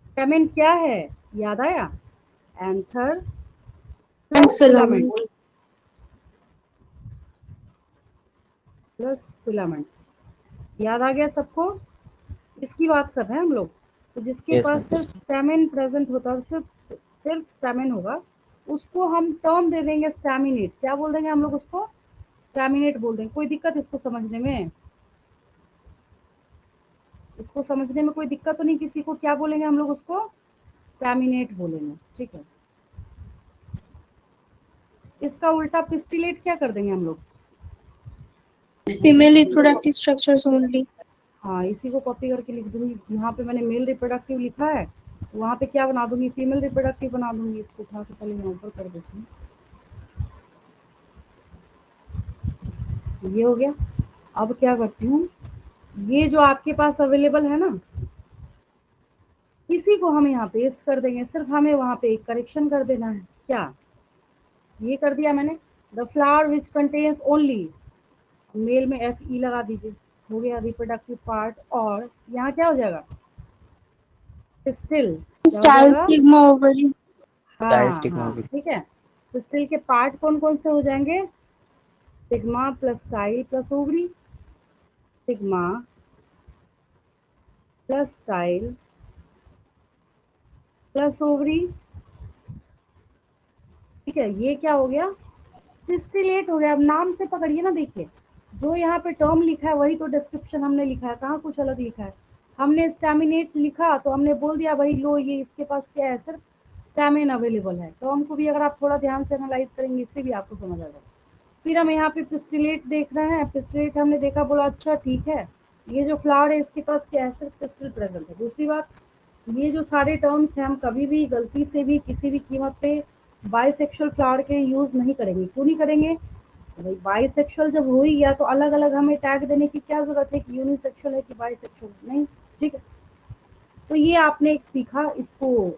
स्टैमेन क्या है? याद आया? Anther and plus filament, filament. Plus filament. याद आ गया सबको? इसकी बात कर रहे हैं हम लोग। तो जिसके यस पास मैम। सिर्फ स्टैमिन प्रेजेंट होता है, सिर्फ सिर्फ स्टैमिन होगा, उसको हम टर्म दे देंगे स्टैमिनेट। क्या बोल देंगे हम लोग उसको? स्टैमिनेट बोल देंगे। कोई दिक्कत इसको समझने में? इसको समझने में कोई दिक्कत तो नहीं किसी को? क्या बोलेंगे हम लोग उसको? स्टैमिनेट बोलेंगे। ठीक है, इसका उल्टा पिस्टिलेट क्या कर देंगे हम लोग? Female reproductive structures only. हाँ, इसी को कॉपी करके लिख दूंगी। यहाँ पे मैंने मेल रिप्रोडक्टिव लिखा है, वहाँ पे क्या बना दूंगी? फीमेल रिप्रोडक्टिव बना दूंगी। इसको उठा के पहले मैं ऊपर कर देती हूँ। ये हो गया। अब क्या करती हूँ, ये जो आपके पास अवेलेबल है ना, इसी को हम यहाँ पेस्ट कर देंगे। सिर्फ हमें वहाँ पे एक करेक्शन कर देना है। क्या? ये कर दिया मैंने। The flower which contains only, male में एफ ई लगा दीजिए, हो गया रिप्रोडक्टिव पार्ट। और यहाँ क्या हो जाएगा? स्टिल क्या हो स्टाइल जाएगा? Stigma ovary. हाँ डायस्टिक में हाँ, होगी। ठीक है। तो स्टिल के पार्ट कौन कौन से हो जाएंगे? Sigma plus style plus ovary. Sigma plus style plus ovary. ठीक है, ये क्या हो गया, डिस्टिलेट हो गया। अब नाम से पकड़िए ना, देखिए जो यहाँ पे टर्म लिखा है वही तो डिस्क्रिप्शन हमने लिखा है, कहाँ कुछ अलग लिखा है। हमने स्टैमिनेट लिखा तो हमने बोल दिया भाई लो ये इसके पास क्या है, सिर्फ स्टैमिन अवेलेबल है। टर्म को भी अगर आप थोड़ा ध्यान से एनालाइज करेंगे इससे भी आपको समझ आ जाएगा। फिर हम यहाँ पे पिस्टिलेट देख रहे हैं, पिस्टिलेट हमने देखा, बोला अच्छा ठीक है, ये जो फ्लावर है इसके पास क्या है, सिर्फ पिस्टिल प्रेजेंट है। दूसरी बात, ये जो सारे टर्म्स हैं हम कभी भी गलती से भी किसी भी कीमत पे बाइसेक्सुअल फ्लावर के यूज नहीं करेंगे। क्यों नहीं करेंगे, भाई बाइसेक्सुअल जब हो ही गया तो अलग अलग हमें टैग देने की क्या जरूरत है कि यूनिसेक्सुअल है कि बाइसेक्सुअल नहीं। ठीक है, तो ये आपने एक सीखा, इसको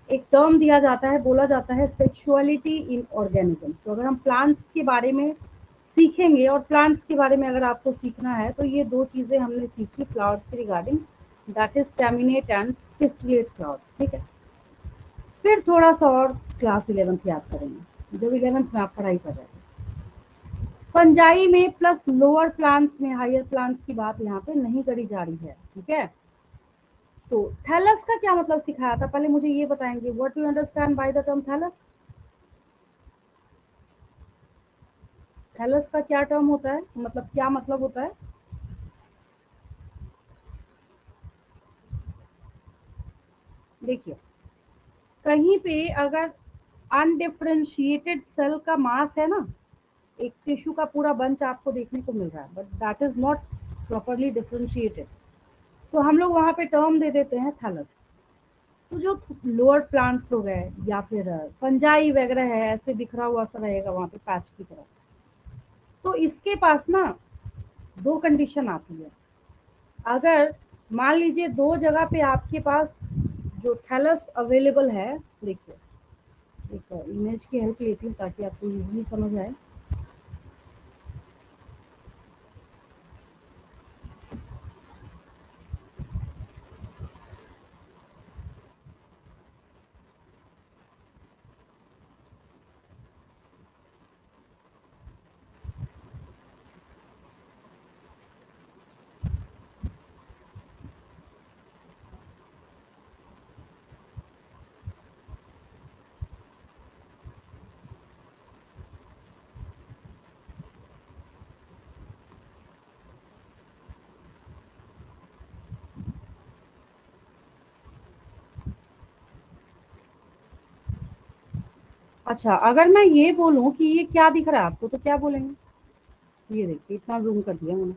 एक टर्म दिया जाता है, बोला जाता है सेक्सुअलिटी इन ऑर्गेनिज्म। तो अगर हम प्लांट्स के बारे में सीखेंगे, और प्लांट्स के बारे में अगर आपको सीखना है तो ये दो चीजें हमने सीखी फ्लावर्स के regarding, that is staminate and pistillate flower. ठीक है, फिर थोड़ा सा और क्लास 11th याद करेंगे, जब 11th में आप पढ़ाई कर रहे हैं। फंजाई में प्लस लोअर प्लांट्स में हायर प्लांट्स की बात यहाँ पे नहीं करी जा रही है। ठीक है, तो थैलस का क्या मतलब सिखाया था, पहले मुझे ये बताएंगे, what do you understand by the term thallus. Thallus का क्या टर्म होता है, मतलब क्या मतलब होता है। देखिए, कहीं पे अगर अनडिफरेंशिएटेड सेल का मास है ना, एक टिश्यू का पूरा बंच आपको देखने को मिल रहा है, but that is not properly differentiated, तो हम लोग वहां पे टर्म दे देते हैं थैलस। तो जो लोअर प्लांट्स हो गए या फिर फंजाई वगैरह है, ऐसे बिखरा हुआ सा रहेगा वहां पे पैच की तरह, तो इसके पास ना दो कंडीशन आती है। अगर मान लीजिए दो जगह पे आपके पास जो थैलस अवेलेबल है, देखिए एक इमेज की हेल्प लेती हूँ ताकि आपको इजीली समझ आए। अच्छा, अगर मैं ये बोलूं कि ये क्या दिख रहा है आपको तो क्या बोलेंगे। ये देखिए, इतना जूम कर दिया मैंने,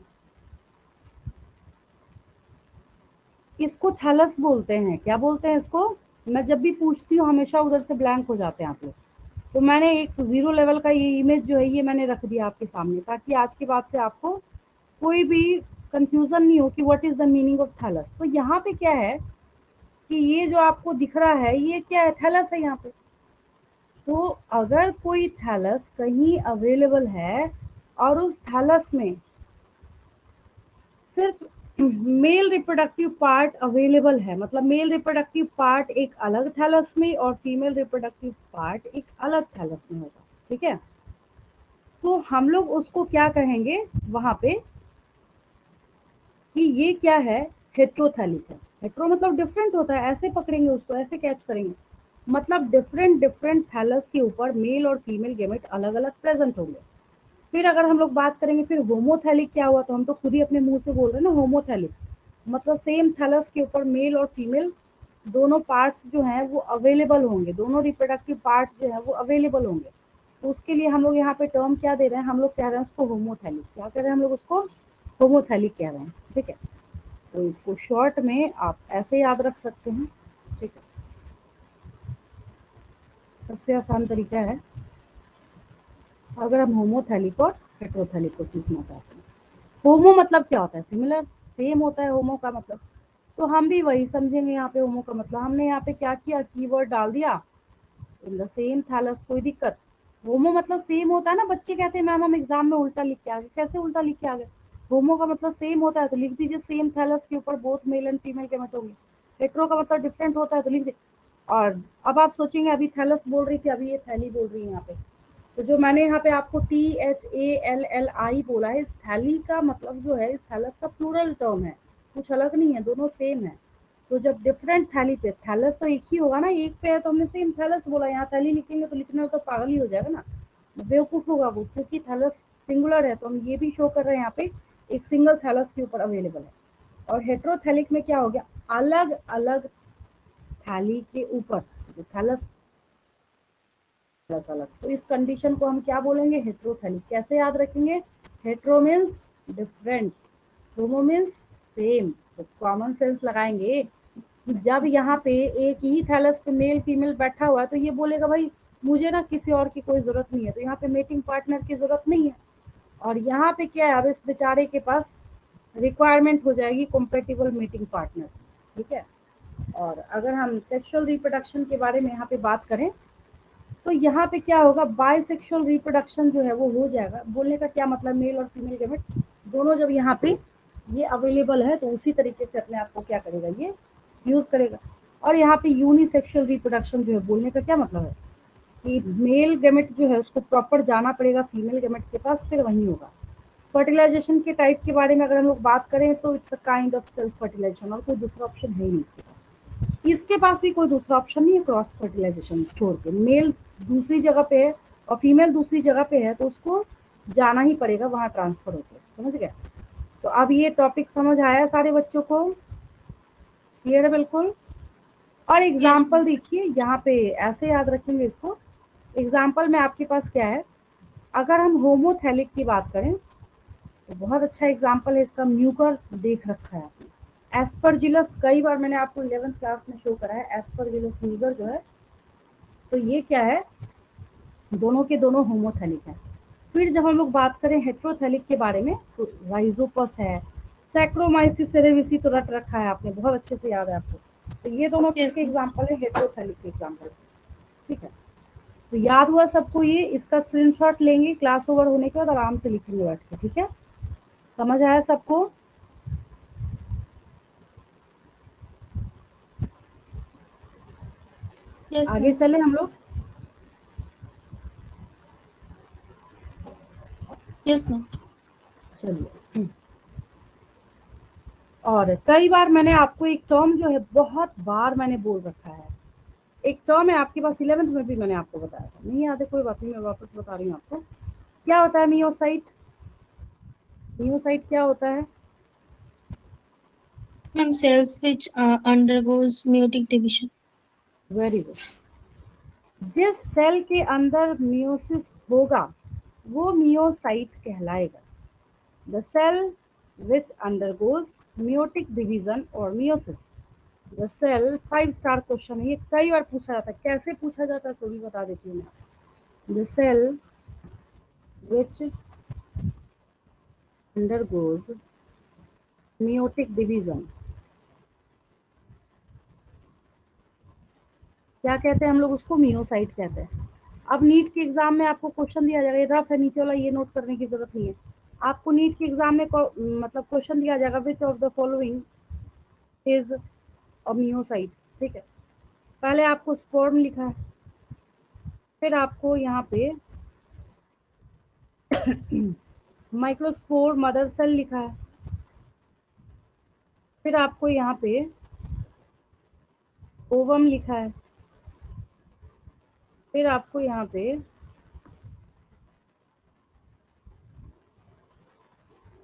इसको थैलस बोलते हैं। क्या बोलते हैं इसको, मैं जब भी पूछती हूँ हमेशा उधर से ब्लैंक हो जाते हैं आप लोग। तो मैंने एक जीरो लेवल का ये इमेज जो है ये मैंने रख दिया आपके सामने, ताकि आज के बाद से आपको कोई भी कंफ्यूजन नहीं हो कि what is the meaning of thallus. तो यहाँ पे क्या है कि ये जो आपको दिख रहा है ये क्या है, थैलस है यहाँ पे। तो अगर कोई थैलस कहीं अवेलेबल है और उस थैलस में सिर्फ मेल रिप्रोडक्टिव पार्ट अवेलेबल है, मतलब मेल रिप्रोडक्टिव पार्ट एक अलग थैलस में और फीमेल रिप्रोडक्टिव पार्ट एक अलग थैलस में होगा। ठीक है, तो हम लोग उसको क्या कहेंगे वहां पे कि ये क्या है, हेट्रोथैलिक है। हेट्रो मतलब डिफरेंट होता है, ऐसे पकड़ेंगे उसको, ऐसे कैच करेंगे, मतलब डिफरेंट डिफरेंट थैलस के ऊपर मेल और फीमेल गेमेट अलग अलग प्रेजेंट होंगे। फिर अगर हम लोग बात करेंगे फिर होमोथैलिक क्या हुआ, तो हम तो खुद ही अपने मुंह से बोल रहे हैं ना होमोथैलिक, मतलब सेम थैलस के ऊपर मेल और फीमेल दोनों पार्ट्स जो हैं वो अवेलेबल होंगे, दोनों रिप्रोडक्टिव पार्ट जो है वो अवेलेबल होंगे। तो उसके लिए हम लोग यहाँ पे टर्म क्या दे रहे हैं, हम लोग कह रहे हैं उसको होमोथैलिक। क्या कह रहे हैं हम लोग उसको, होमोथैलिक कह रहे हैं। ठीक है, तो इसको शॉर्ट में आप ऐसे याद रख सकते हैं। ठीक है, सबसे आसान तरीका है अगर हम होमोथैलिक और हेट्रोथैलिक को सीखना चाहते हैं। होमो मतलब क्या होता है, सिमिलर, सेम होता है होमो का मतलब, तो हम भी वही समझेंगे यहाँ पे होमो का मतलब। हमने यहाँ पे क्या किया, कीवर्ड डाल दिया इन द सेम थैलस, कोई दिक्कत। होमो मतलब सेम होता है ना, बच्चे कहते हैं मैम हम एग्जाम में उल्टा लिख के आ गए, कैसे उल्टा लिख के आ गए, होमो का मतलब सेम होता है तो लिख दीजिए सेम थैलस के ऊपर बोथ मेल एंड फीमेल के मत होंगे। हेट्रो का मतलब डिफरेंट होता है तो लिख दीजिए। और अब आप सोचेंगे अभी थैलस बोल रही थी, अभी ये थैली बोल रही है यहाँ पे, तो जो मैंने यहाँ पे आपको THALLI बोला है, इस थैली का मतलब जो है, इस थैलस का प्लूरल टर्म है। कुछ अलग नहीं है, दोनों सेम है। तो जब डिफरेंट थैली पे, थैलस तो एक ही होगा ना, एक पे है तो हमने सेम थैलस बोला, यहाँ थैली लिखेंगे तो लिखने में तो पागल ही हो जाएगा ना, बेवकूफ होगा वो, क्योंकि थैलस सिंगुलर है तो हम ये भी शो कर रहे हैं यहाँ पे एक सिंगल थैलस के ऊपर अवेलेबल है। और हेट्रोथैलिक में क्या हो गया, अलग अलग थैली के ऊपर जो थैलस अलग अलग, तो इस कंडीशन को हम क्या बोलेंगे, हेट्रोथैलिक। कैसे याद रखेंगे, हेट्रो मीन्स डिफरेंट, होमो मीन्स सेम। तो कॉमन सेंस लगाएंगे, जब यहाँ पे एक ही थैलस पे मेल फीमेल बैठा हुआ है तो ये बोलेगा भाई मुझे ना किसी और की कोई जरूरत नहीं है, तो यहाँ पे मेटिंग पार्टनर की जरूरत नहीं है। और यहाँ पे क्या है, अब इस बेचारे के पास रिक्वायरमेंट हो जाएगी कॉम्पेटिबल मीटिंग पार्टनर, ठीक है। और अगर हम सेक्सुअल रिप्रोडक्शन के बारे में यहाँ पे बात करें तो यहाँ पे क्या होगा, बाइसेक्सुअल रिप्रोडक्शन जो है वो हो जाएगा। बोलने का क्या मतलब, मेल और फीमेल गैमेट दोनों जब यहाँ पे ये अवेलेबल है तो उसी तरीके से अपने आप को क्या करेगा, ये यूज करेगा। और यहाँ पे यूनिसेक्सुअल रिप्रोडक्शन जो है, बोलने का क्या मतलब है कि मेल गैमेट जो है उसको प्रॉपर जाना पड़ेगा फीमेल गैमेट के पास, फिर वहीं होगा। फर्टिलाइजेशन के टाइप के बारे में अगर हम लोग बात करें तो it's a kind of self fertilisation, और कोई दूसरा ऑप्शन है ही नहीं इसके पास। इसके पास भी कोई दूसरा ऑप्शन नहीं है क्रॉस फर्टिलाइजेशन छोड़ के। मेल दूसरी जगह पे है और फीमेल दूसरी जगह पे है तो उसको जाना ही पड़ेगा वहां ट्रांसफर होकर, समझ गए। तो अब ये टॉपिक समझ आया सारे बच्चों को, क्लियर है बिल्कुल। और एग्जाम्पल देखिए यहाँ पे ऐसे याद रखेंगे इसको। एग्जाम्पल में आपके पास क्या है, अगर हम होमोथैलिक की बात करें तो बहुत अच्छा एग्जाम्पल है इसका, म्यूकर देख रखा है आपने। एस्परजिलस कई बार मैंने आपको 11th क्लास में शो करा है, एस्परजिलस म्यूकर जो है, तो ये क्या है, दोनों के दोनों होमोथैलिक है। फिर जब हम लोग बात करें हेट्रोथैलिक के बारे में तो राइजोपस है, सैक्रोमाइसिस सेरेविसी तो रट रखा है आपने, बहुत अच्छे से याद है आपको। तो ये दोनों किसके एग्जाम्पल है, हेट्रोथैलिक के एग्जाम्पल, ठीक है। तो याद हुआ सबको ये, इसका स्क्रीनशॉट लेंगे क्लास ओवर होने के बाद आराम से लिखेंगे बैठ के, ठीक है। समझ आया सबको, आगे चले हम लोग। Yes ma'am. चलिए, और कई बार मैंने आपको एक टर्म जो है बहुत बार मैंने बोल रखा है, एक टर्म है आपके पास 11th में भी मैंने आपको बताया था, नहीं याद है कोई बात नहीं, मैं वापस बता रही हूँ आपको। क्या होता है मियोसाइट, मियोसाइट क्या होता है, ma'am cells which undergoes meiotic division. Very good. जिस सेल के अंदर मियोसिस होगा वो मियोसाइट कहलाएगा। The cell which undergoes meiotic division और meiosis, the cell, 5 star question है ये, कई बार पूछा जाता है, कैसे पूछा जाता है तो भी बता देती हूँ मैं। The cell which undergoes meiotic division, क्या कहते हैं हम लोग उसको, मियोसाइट कहते हैं। अब नीट के एग्जाम में आपको क्वेश्चन दिया जाएगा, रफ है नीचे वाला, ये नोट करने की जरूरत नहीं है। आपको नीट के एग्जाम में मतलब क्वेश्चन दिया जाएगा, which of the following is a meiocyte, ठीक है। पहले आपको स्पर्म लिखा है, फिर आपको यहाँ पे माइक्रोस्पोर मदर सेल लिखा है, फिर आपको यहाँ पे ओवम लिखा है, फिर आपको यहाँ पे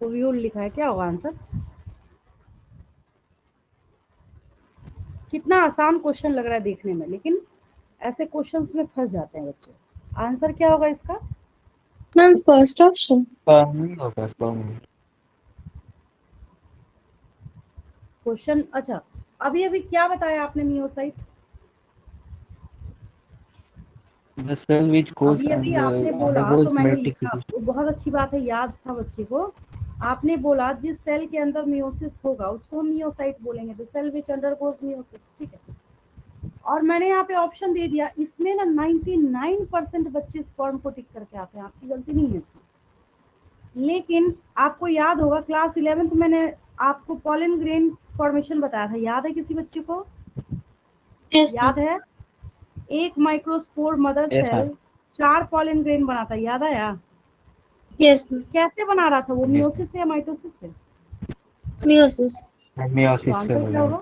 ओव्यूल लिखा है। क्या होगा आंसर, कितना आसान क्वेश्चन लग रहा है देखने में, लेकिन ऐसे क्वेश्चंस में फंस जाते हैं बच्चे। आंसर क्या होगा इसका, मैम फर्स्ट ऑप्शन। नहीं होगा स्पर्म। क्वेश्चन, अच्छा अभी अभी क्या बताया आपने meiocyte, The cell which goes अभी अभी and आपने बोला तो undergoes मैंने meiotic लिखा, division. वो बहुत अच्छी बात है, याद था बच्चे को। आपने बोला जिस सेल के अंदर मियोसिस होगा उसको हम मियोसाइट बोलेंगे, the cell which undergoes meiosis, ठीक है। और मैंने यहाँ पे ऑप्शन दे दिया, इसमें ना 99% बच्चे स्पर्म को टिक करके आते हैं, आपकी गलती नहीं है इसमें। लेकिन आपको याद होगा क्लास 11th मैंने आपको पॉलन ग्रेन फॉर्मेशन बताया था, याद है किसी बच्चे को, यस याद है, एक microspore mother Yes, cell ma'am. 4 pollen grain बनाता है, याद आया। Yes ma'am. कैसे बना रहा था वो, Yes, मियोसिस से या माइटोसिस से, meiosis. तो मियोसिस से आंसर क्या बोलेंगे, होगा?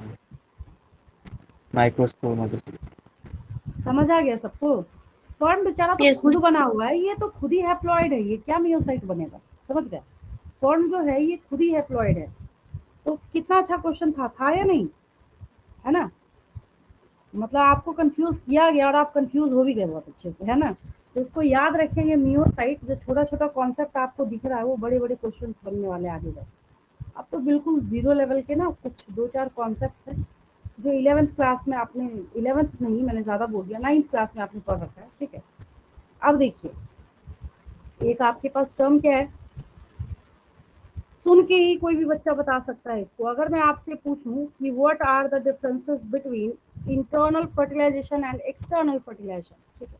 माइक्रोस्पोर मदद से। समझ आ गया सबको? स्पर्म बेचारा तो यस खुद मैम। बना हुआ है, ये तो खुद ही हैप्लॉइड है, ये क्या मियोसाइट बनेगा? समझ गए? स्पर्म जो है ये खुद ही हैप्लॉइड है। तो कितना अच्छा क्वेश्चन था या नहीं? है ना? मतलब आपको कंफ्यूज किया गया और आप कंफ्यूज हो भी गए बहुत अच्छे से, है ना? तो इसको याद रखेंगे, मियोसाइट जो छोटा छोटा कॉन्सेप्ट आपको दिख रहा है वो बड़े बड़े क्वेश्चन बनने वाले आगे जाए। अब तो बिल्कुल जीरो लेवल के ना कुछ दो चार कॉन्सेप्ट हैं जो 11th क्लास में आपने, 11th नहीं मैंने ज़्यादा बोल दिया, 9th क्लास में आपने पढ़ रखा है, ठीक है? अब देखिए, एक आपके पास टर्म क्या है, सुन के ही कोई भी बच्चा बता सकता है इसको। अगर मैं आपसे पूछूं कि what are the differences between internal fertilisation and external fertilisation, ठीक है?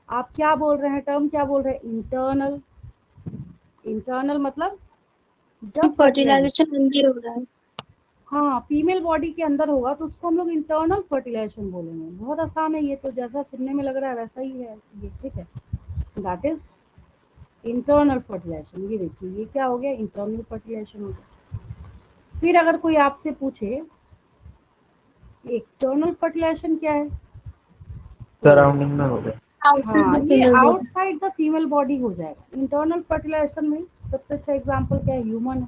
आप क्या बोल रहे हैं, टर्म क्या बोल रहे हैं? इंटरनल। इंटरनल मतलब जब फर्टिलाइजेशन, फर्टिलाइजेशन अंदर हो रहा है। हाँ, फीमेल बॉडी के अंदर होगा तो उसको हम लोग इंटरनल फर्टिलाइजेशन बोलेंगे। बहुत आसान है ये तो, जैसा सुनने में लग रहा है वैसा ही है ये, ठीक है? That is internal fertilisation. ये देखिए, ये क्या हो गया? इंटरनल फर्टिलाइजेशन हो गया। फिर अगर कोई आपसे पूछे एक्सटर्नल फर्टिलाइजेशन क्या है, तो सराउंडिंग में हो गया। आउटसाइड हाँ, द ये female body. Outside the female body हो जाएगा। इंटरनल फर्टिलाइजेशन में सबसे अच्छा एग्जांपल क्या है? ह्यूमन है।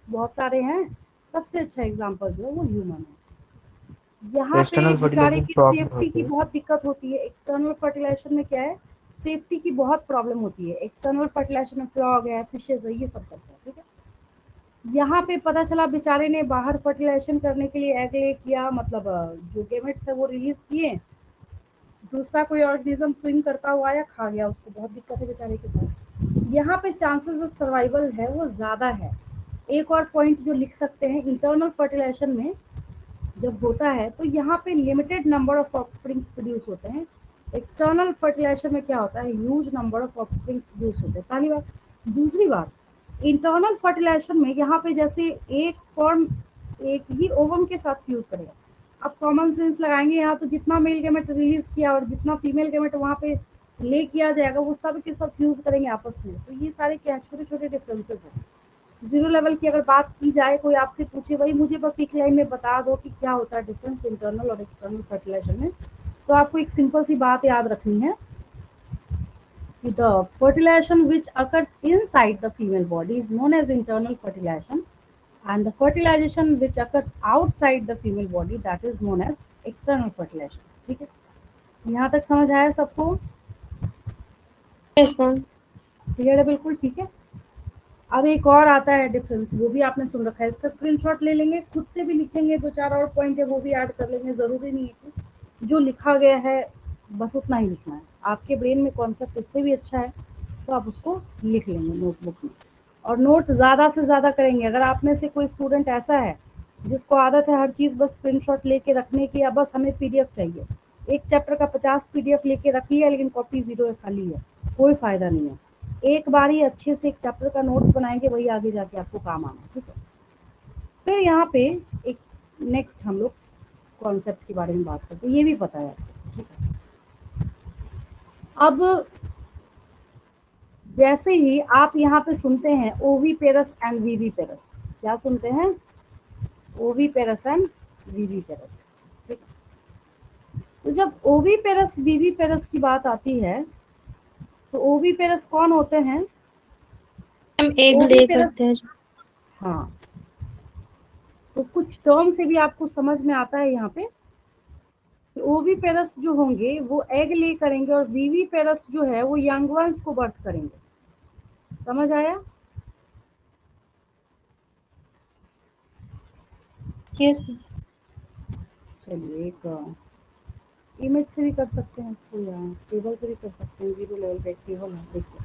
बहुत सारे हैं, सबसे अच्छा एग्जांपल जो है वो ह्यूमन है। यहाँ पे एक्सटर्नल बेचारे फर्टिलाइजेशन की प्रॉब्लम सेफ्टी की होती है। बहुत दिक्कत होती है। एक्सटर्नल फर्टिलाइजेशन में क्या है? सेफ्टी की बहुत प्रॉब्लम होती है। एक्सटर्नल फर्टिलाइजेशन में फ्रॉग है, फिशेज है, ये सब करता है, ठीक है? यहाँ पे पता चला बेचारे ने बाहर फर्टिलाइजेशन करने के लिए एग ले किया, मतलब जो गेमेट्स है वो रिलीज किए, दूसरा कोई ऑर्गेनिज्म स्विम करता हुआ आया, खा गया उसको। बहुत दिक्कत है बेचारे के साथ। यहाँ पे चांसेस ऑफ सर्वाइवल है वो ज़्यादा है। एक और पॉइंट जो लिख सकते हैं, इंटरनल फर्टिलाइजेशन में जब होता है तो यहाँ पे limited number of offspring produce होते हैं। एक्सटर्नल फर्टिलाइजेशन में क्या होता है? Huge number of offspring produce होते हैं, पहली बात। दूसरी बात, इंटरनल फर्टिलाइजेशन में यहाँ पे जैसे एक स्पर्म एक ही ओवम के साथ फ्यूज करेगा। अब कॉमन सेंस लगाएंगे यहाँ, तो जितना मेल गेमेट रिलीज किया और जितना फीमेल गेमेट वहाँ पे ले किया जाएगा वो सब के सब फ्यूज करेंगे आपस में। तो ये सारे क्या छोटे छोटे डिफरेंसेस हैं। जीरो लेवल की अगर बात की जाए, कोई आपसे पूछे भाई मुझे बस एक लाइन में बता दो कि क्या होता है डिफरेंस इंटरनल और एक्सटर्नल फर्टिलाइजेशन में, तो आपको एक सिंपल सी बात याद रखनी है कि the fertilization which occurs inside the female body is known as internal fertilization, and the fertilization which occurs outside the female body, that is known as external fertilization। ठीक है? यहाँ तक समझ आया सबको? Yes ma'am. क्लियर है बिल्कुल? ठीक है। अब एक और आता है डिफरेंस, वो भी आपने सुन रखा है, इसका स्क्रीनशॉट ले लेंगे, खुद से भी लिखेंगे, दो चार और पॉइंट है वो भी ऐड कर लेंगे। जरूरी नहीं है कि जो लिखा गया है बस उतना ही लिखना है। आपके ब्रेन में कॉन्सेप्ट इससे भी अच्छा है तो आप उसको लिख लेंगे नोटबुक में, और नोट ज़्यादा से ज़्यादा करेंगे। अगर आप में से कोई स्टूडेंट ऐसा है जिसको आदत है हर चीज़ बस स्क्रीनशॉट लेके रखने की, या बस हमें पीडीएफ चाहिए, एक चैप्टर का 50 पीडीएफ लेके रख लिया लेकिन कॉपी जीरो है, खाली है, कोई फायदा नहीं है। एक बार ही अच्छे से एक चैप्टर का नोट्स बनाएंगे, वही आगे जाके आपको काम आना है, ठीक है? फिर यहाँ पे एक नेक्स्ट हम लोग कॉन्सेप्ट के बारे में बात करते हैं, ये भी पता है आपको, ठीक है? अब जैसे ही आप यहाँ पे सुनते हैं ओवीपेरस एंड वीवीपेरस, क्या सुनते हैं? ओवीपेरस एंड वीवीपेरस, ठीक है? तो जब ओवीपेरस वीवीपेरस की बात आती है तो ओवीपेरस कौन होते हैं? हम एग ले ओवीपेरस, करते हैं। हाँ, तो कुछ टर्म से भी आपको समझ में आता है यहाँ पे। ओवीपेरस जो होंगे वो एग ले करेंगे और वीवीपेरस जो है वो यंग वंस को बर्थ करेंगे। समझ आया? यस। चलिए, एक इमेज से भी कर सकते हैं इसको, या टेबल से भी कर सकते हैं। जीरो लेवल का एक टेबल है, देखिए।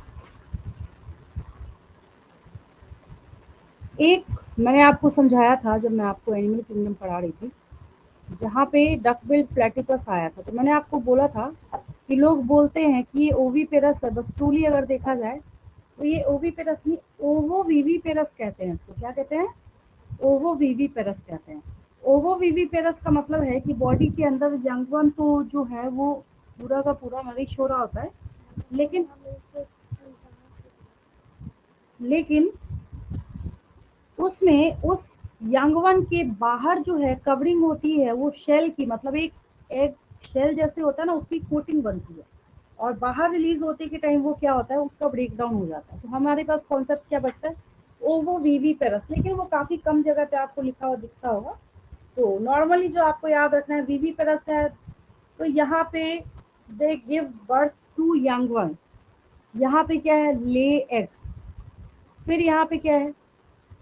एक मैंने आपको समझाया था जब मैं आपको एनिमल किंगडम पढ़ा रही थी, जहाँ पे डकबिल्ड प्लेटिपस आया था, तो मैंने आपको बोला था कि लोग बोलते हैं कि ये ओवीपेरस है, बस ट्रूली अगर देखा जाए तो ये ओवीपेरस नहीं, ओवो वीवीपेरस कहते हैं इसको। क्या कहते हैं? ओवो वीवीपेरस कहते हैं। ओवो वीवीपेरस का मतलब है कि बॉडी के अंदर यंग वन तो जो है वो पूरा का पूरा नरिश हो रहा होता है, लेकिन लेकिन उसमें उस यंग वन के बाहर जो है कवरिंग होती है वो शेल की, मतलब एक एग शेल जैसे होता है ना, उसकी कोटिंग बनती है, और बाहर रिलीज होते के टाइम वो क्या होता है, उसका ब्रेक डाउन हो जाता है। तो हमारे पास कॉन्सेप्ट क्या बचता है, ओवो वीवी पेरस, लेकिन वो काफी कम जगह पे आपको लिखा हुआ दिखता होगा। तो नॉर्मली जो आपको याद रखना है, वीवी पेरस है, तो यहाँ पे they give birth to young ones, यहाँ पे क्या है, ले एग्स। फिर यहाँ पे क्या है,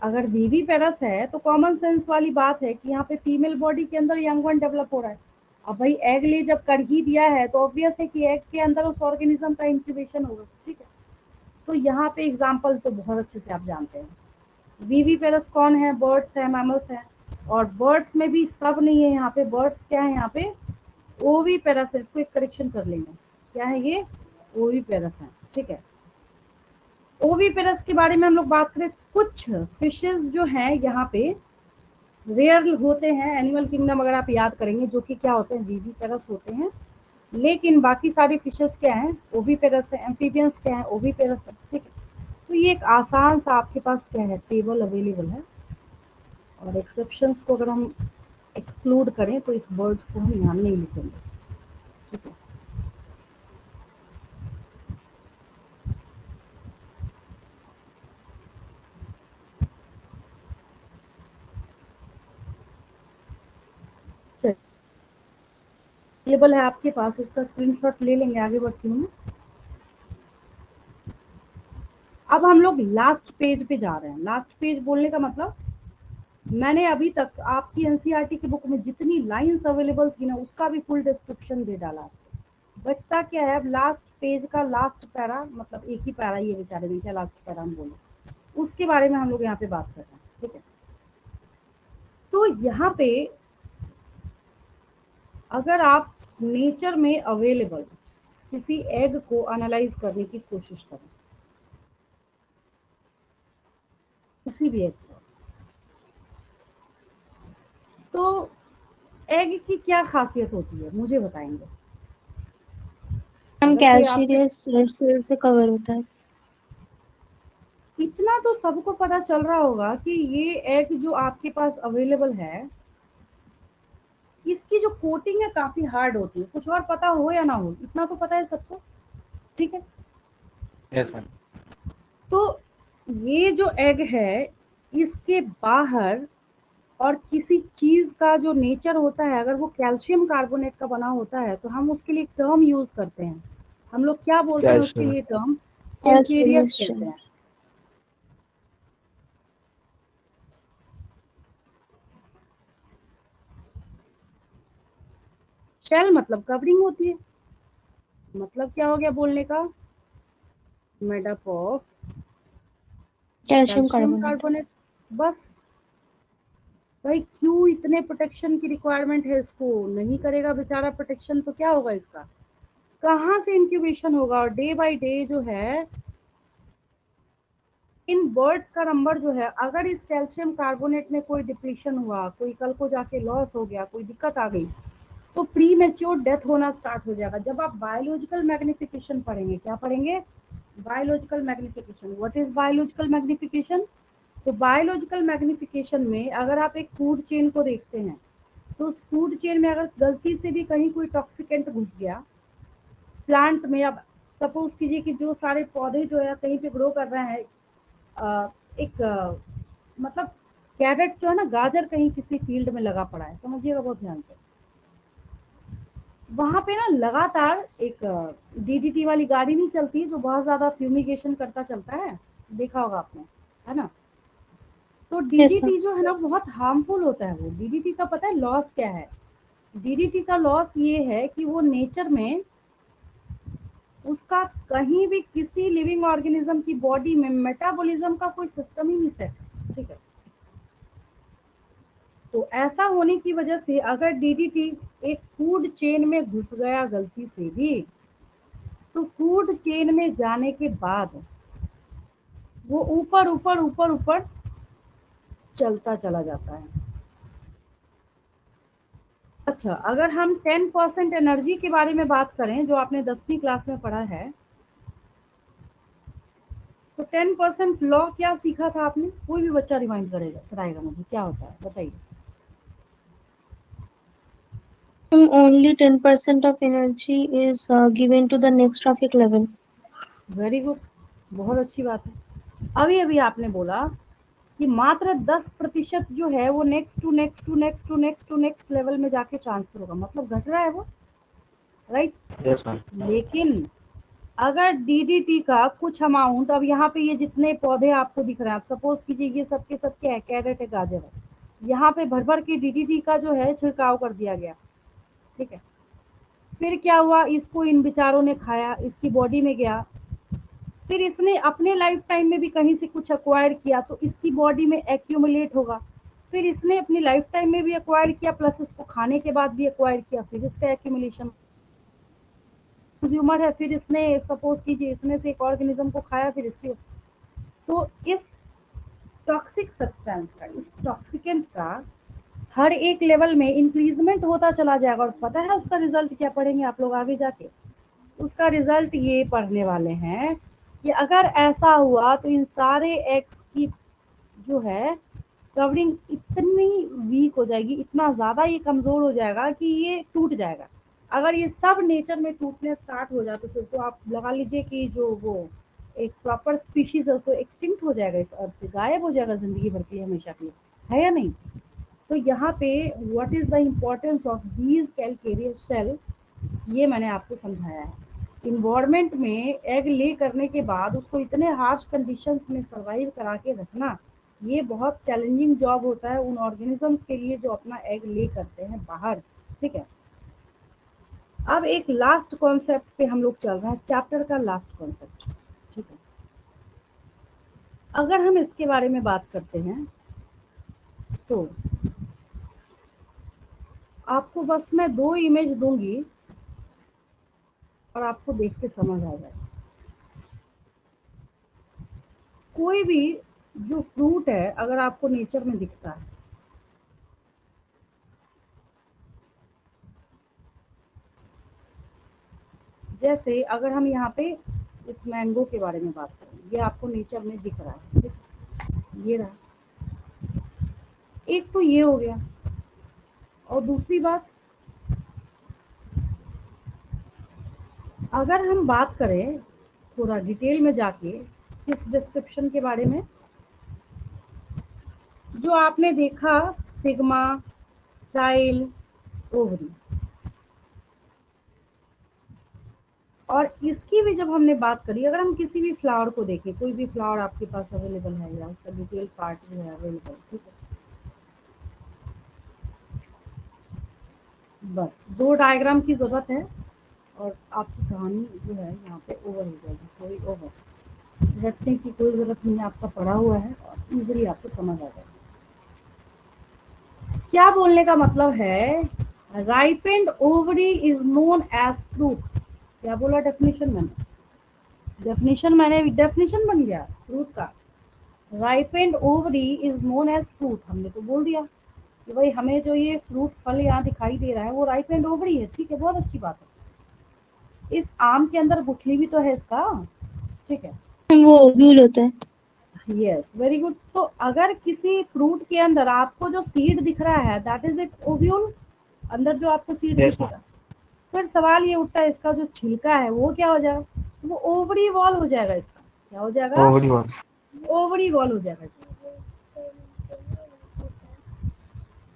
अगर वीवी पेरस है तो कॉमन सेंस वाली बात है कि यहाँ पे फीमेल बॉडी के अंदर यंग वन डेवलप हो रहा है। अब भाई एग ले जब कर ही दिया है तो ऑब्वियस है कि एग के अंदर उस ऑर्गेनिज्म का इंक्यूबेशन होगा, ठीक है। तो यहाँ पे एग्जाम्पल तो बहुत अच्छे से आप जानते हैं। वीवी पेरस कौन है, बर्ड्स है, मैमल्स है, और बर्ड्स में भी सब नहीं है, यहाँ पे बर्ड्स क्या है, यहाँ पे ओवी पेरस है, इसको एक करेक्शन कर लेंगे, क्या है ये, ओवी पेरस है, ठीक है। ओवीपेरस के बारे में हम लोग बात करें, कुछ फिशेस जो हैं यहाँ पे रेयर होते हैं, एनिमल किंगडम अगर आप याद करेंगे, जो कि क्या होते हैं, वीवीपेरस होते हैं, लेकिन बाकी सारी फिशेस क्या हैं, ओवीपेरस है। एम्फीबियंस क्या है, ओवीपेरस है, ठीक है। तो ये एक आसान सा आपके पास क्या है, टेबल अवेलेबल है, और एक्सेप्शंस को अगर हम एक्सक्लूड करें तो इस वर्ड को हम यहाँ नहीं लिखेंगे, ठीक है। अवेलेबल है आपके पास, इसका स्क्रीनशॉट ले लेंगे, आगे बढ़ती हूँ। अब हम लोग लास्ट पेज पे जा रहे हैं। लास्ट पेज बोलने का मतलब, मैंने अभी तक आपकी एनसीईआरटी की बुक में जितनी लाइंस अवेलेबल थी ना, उसका भी फुल डिस्क्रिप्शन दे डाला। बचता क्या है, अब लास्ट पेज का लास्ट पैरा, मतलब एक ही पैरा ये बेचारे नहीं, क्या लास्ट पैरा हम बोले, उसके बारे में हम लोग यहाँ पे बात कर रहे हैं, ठीक है। तो यहाँ पे अगर आप नेचर में अवेलेबल किसी एग को एनालाइज करने की कोशिश करें, किसी भी एग को, तो एग की क्या खासियत होती है, मुझे बताएंगे। हम अगर कोई आपसे, कैल्शियस रेड सेल से कवर होता है। इतना तो सबको पता चल रहा होगा कि ये एग जो आपके पास अवेलेबल है, इसकी जो कोटिंग है काफी हार्ड होती है, कुछ और पता हो या ना हो, इतना तो पता है सबको, ठीक है। Yes ma'am. तो ये जो एग है, इसके बाहर और किसी चीज का जो नेचर होता है, अगर वो कैल्शियम कार्बोनेट का बना होता है तो हम उसके लिए टर्म यूज करते हैं। हम लोग क्या बोलते हैं उसके कैल्शियम। लिए टर्म, कैल्केरियस कैल्शियस कहते हैं। शेल मतलब कवरिंग होती है, मतलब क्या हो गया बोलने का, made up of calcium calcium carbonate. Carbonate, बस। भाई क्यों इतने प्रोटेक्शन की रिक्वायरमेंट है, इसको नहीं करेगा बेचारा प्रोटेक्शन तो क्या होगा इसका, कहाँ से इंक्यूबेशन होगा, और डे बाय डे जो है इन बर्ड्स का नंबर जो है, अगर इस कैल्शियम कार्बोनेट में कोई डिप्लीशन हुआ, कोई कल को जाके लॉस हो गया, कोई दिक्कत आ गई, तो प्री मेच्योर डेथ होना स्टार्ट हो जाएगा। जब आप बायोलॉजिकल मैग्निफिकेशन पढ़ेंगे, क्या पढ़ेंगे, biological magnification. What is biological magnification, तो बायोलॉजिकल मैग्निफिकेशन में अगर आप एक फूड चेन को देखते हैं, तो उस फूड चेन में अगर गलती से भी कहीं कोई टॉक्सिकेंट घुस गया प्लांट में, अब सपोज कीजिए कि जो सारे पौधे जो है कहीं पे ग्रो कर रहे हैं, एक मतलब कैरेट जो है ना, गाजर कहीं किसी फील्ड में लगा पड़ा है, समझिएगा बहुत ध्यान से, वहां पे ना लगातार एक डीडीटी वाली गाड़ी नहीं चलती जो बहुत ज्यादा फ्यूमिगेशन करता चलता है, देखा होगा आपने, है ना। तो यस मैम। डीडीटी जो है ना बहुत हार्मफुल होता है। वो डीडीटी का पता है लॉस क्या है, डीडीटी का लॉस ये है कि वो नेचर में उसका कहीं भी किसी लिविंग ऑर्गेनिज्म की बॉडी में मेटाबॉलिज्म का कोई सिस्टम ही नहीं सेट है, ठीक है। तो ऐसा होने की वजह से अगर डीडीटी एक फूड चेन में घुस गया गलती से भी, तो फूड चेन में जाने के बाद वो ऊपर ऊपर ऊपर ऊपर चलता चला जाता है। अच्छा, अगर हम 10% एनर्जी के बारे में बात करें, जो आपने 10वीं क्लास में पढ़ा है, तो 10% लॉ क्या सीखा था आपने? कोई भी बच्चा रिमाइंड कराएगा मुझे, क्या होता है बताइए। Only 10% of energy is given to the next traffic level. Very good, बहुत अच्छी बात है। अभी अभी आपने बोला कि मात्र 10% जो है वो next to next to next to next to next level में जाके ट्रांसफर होगा, मतलब घट रहा है वो, राइट? Yes, ma'am. लेकिन अगर डीडीटी का कुछ अमाउंट, अब यहाँ पे ये जितने पौधे आपको दिख रहे हैं, आप सपोज कीजिए ये सबके सब क्या है, कैरेट है, गाजर है, यहाँ पे भर भर के डीडीटी का जो है छिड़काव कर दिया गया, ठीक है। फिर क्या हुआ, इसको इन बेचारों ने खाया, इसकी बॉडी में गया, फिर इसने अपने लाइफ टाइम में भी कहीं से कुछ एक्वायर किया तो इसकी बॉडी में एक्यूमुलेट होगा, फिर इसने अपनी लाइफ टाइम में भी एक्वायर किया, प्लस इसको खाने के बाद भी एक्वायर किया, फिर इसका एक्यूमुलेशन। कंज्यूमर है, फिर इसने सपोज कीजिए इसने से एक ऑर्गेनिज्म को खाया, फिर इसके, तो इस टॉक्सिक सब्सटेंस का, इस टॉक्सिकेंट का हर एक लेवल में इंक्रीजमेंट होता चला जाएगा। और पता है उसका रिजल्ट क्या पढ़ेंगे आप लोग आगे जाके? उसका रिजल्ट ये पढ़ने वाले हैं कि अगर ऐसा हुआ तो इन सारे एक्स की जो है कवरिंग इतनी वीक हो जाएगी, इतना ज़्यादा ये कमज़ोर हो जाएगा कि ये टूट जाएगा। अगर ये सब नेचर में टूटने स्टार्ट हो जाए तो फिर तो आप लगा लीजिए कि जो वो एक प्रॉपर स्पीशीज है तो एक्सटिंक्ट हो जाएगा, इस अर्थ से गायब हो जाएगा ज़िंदगी भर के लिए, हमेशा के लिए, है या नहीं? तो यहाँ पे what is the importance of these calcareous cell, ये मैंने आपको समझाया है। इन्वायरमेंट में एग ले करने के बाद उसको इतने हार्श कंडीशंस में सर्वाइव करा के रखना, ये बहुत चैलेंजिंग जॉब होता है उन ऑर्गेनिजम्स के लिए जो अपना एग ले करते हैं बाहर, ठीक है। अब एक लास्ट कॉन्सेप्ट पे हम लोग चल रहे हैं, चैप्टर का लास्ट कॉन्सेप्ट, ठीक है। अगर हम इसके बारे में बात करते हैं तो आपको बस मैं 2 इमेज दूंगी और आपको देख के समझ आ जाएगा। कोई भी जो फ्रूट है अगर आपको नेचर में दिखता है, जैसे अगर हम यहाँ पे इस मैंगो के बारे में बात करें, ये आपको नेचर में दिख रहा है, ठीक? ये रहा, एक तो ये हो गया। और दूसरी बात, अगर हम बात करें थोड़ा डिटेल में जाके इस डिस्क्रिप्शन के बारे में, जो आपने देखा सिग्मा, स्टाइल, ओवरी, और इसकी भी जब हमने बात करी, अगर हम किसी भी फ्लावर को देखें, कोई भी फ्लावर आपके पास अवेलेबल है या उसका डिटेल पार्ट जो है अवेलेबल, ठीक है, बस 2 डायग्राम की जरूरत है और आपकी कहानी जो है यहाँ पे ओवर हो जाएगी, कोई ओवर रटने की कोई जरूरत नहीं है, आपका पढ़ा हुआ है और इजीली आपको समझ आ जाएगा। क्या बोलने का मतलब है, ripened ovary is known as fruit. क्या बोला डेफिनेशन मैंने? डेफिनेशन बन गया फ्रूट का, ripened ovary is known as fruit. हमने तो बोल दिया कि भाई हमें जो ये फ्रूट फल यहाँ दिखाई दे रहा है वो राइपेंड ओवरी है, ठीक है, बहुत अच्छी बात है। इस आम के अंदर गुठली भी तो है इसका, ठीक है, वो ओव्यूल होता है। Yes, very good. तो अगर किसी फ्रूट के अंदर आपको जो सीड दिख रहा है दैट इज इट्स ओव्यूल, अंदर जो आपको सीड Yes, ma'am. दिखेगा, फिर सवाल ये उठता है इसका जो छिलका है वो क्या हो जाएगा? वो ओवरी वॉल हो जाएगा, इसका क्या हो जाएगा? Ovary one. ओवरी वॉल हो जाएगा।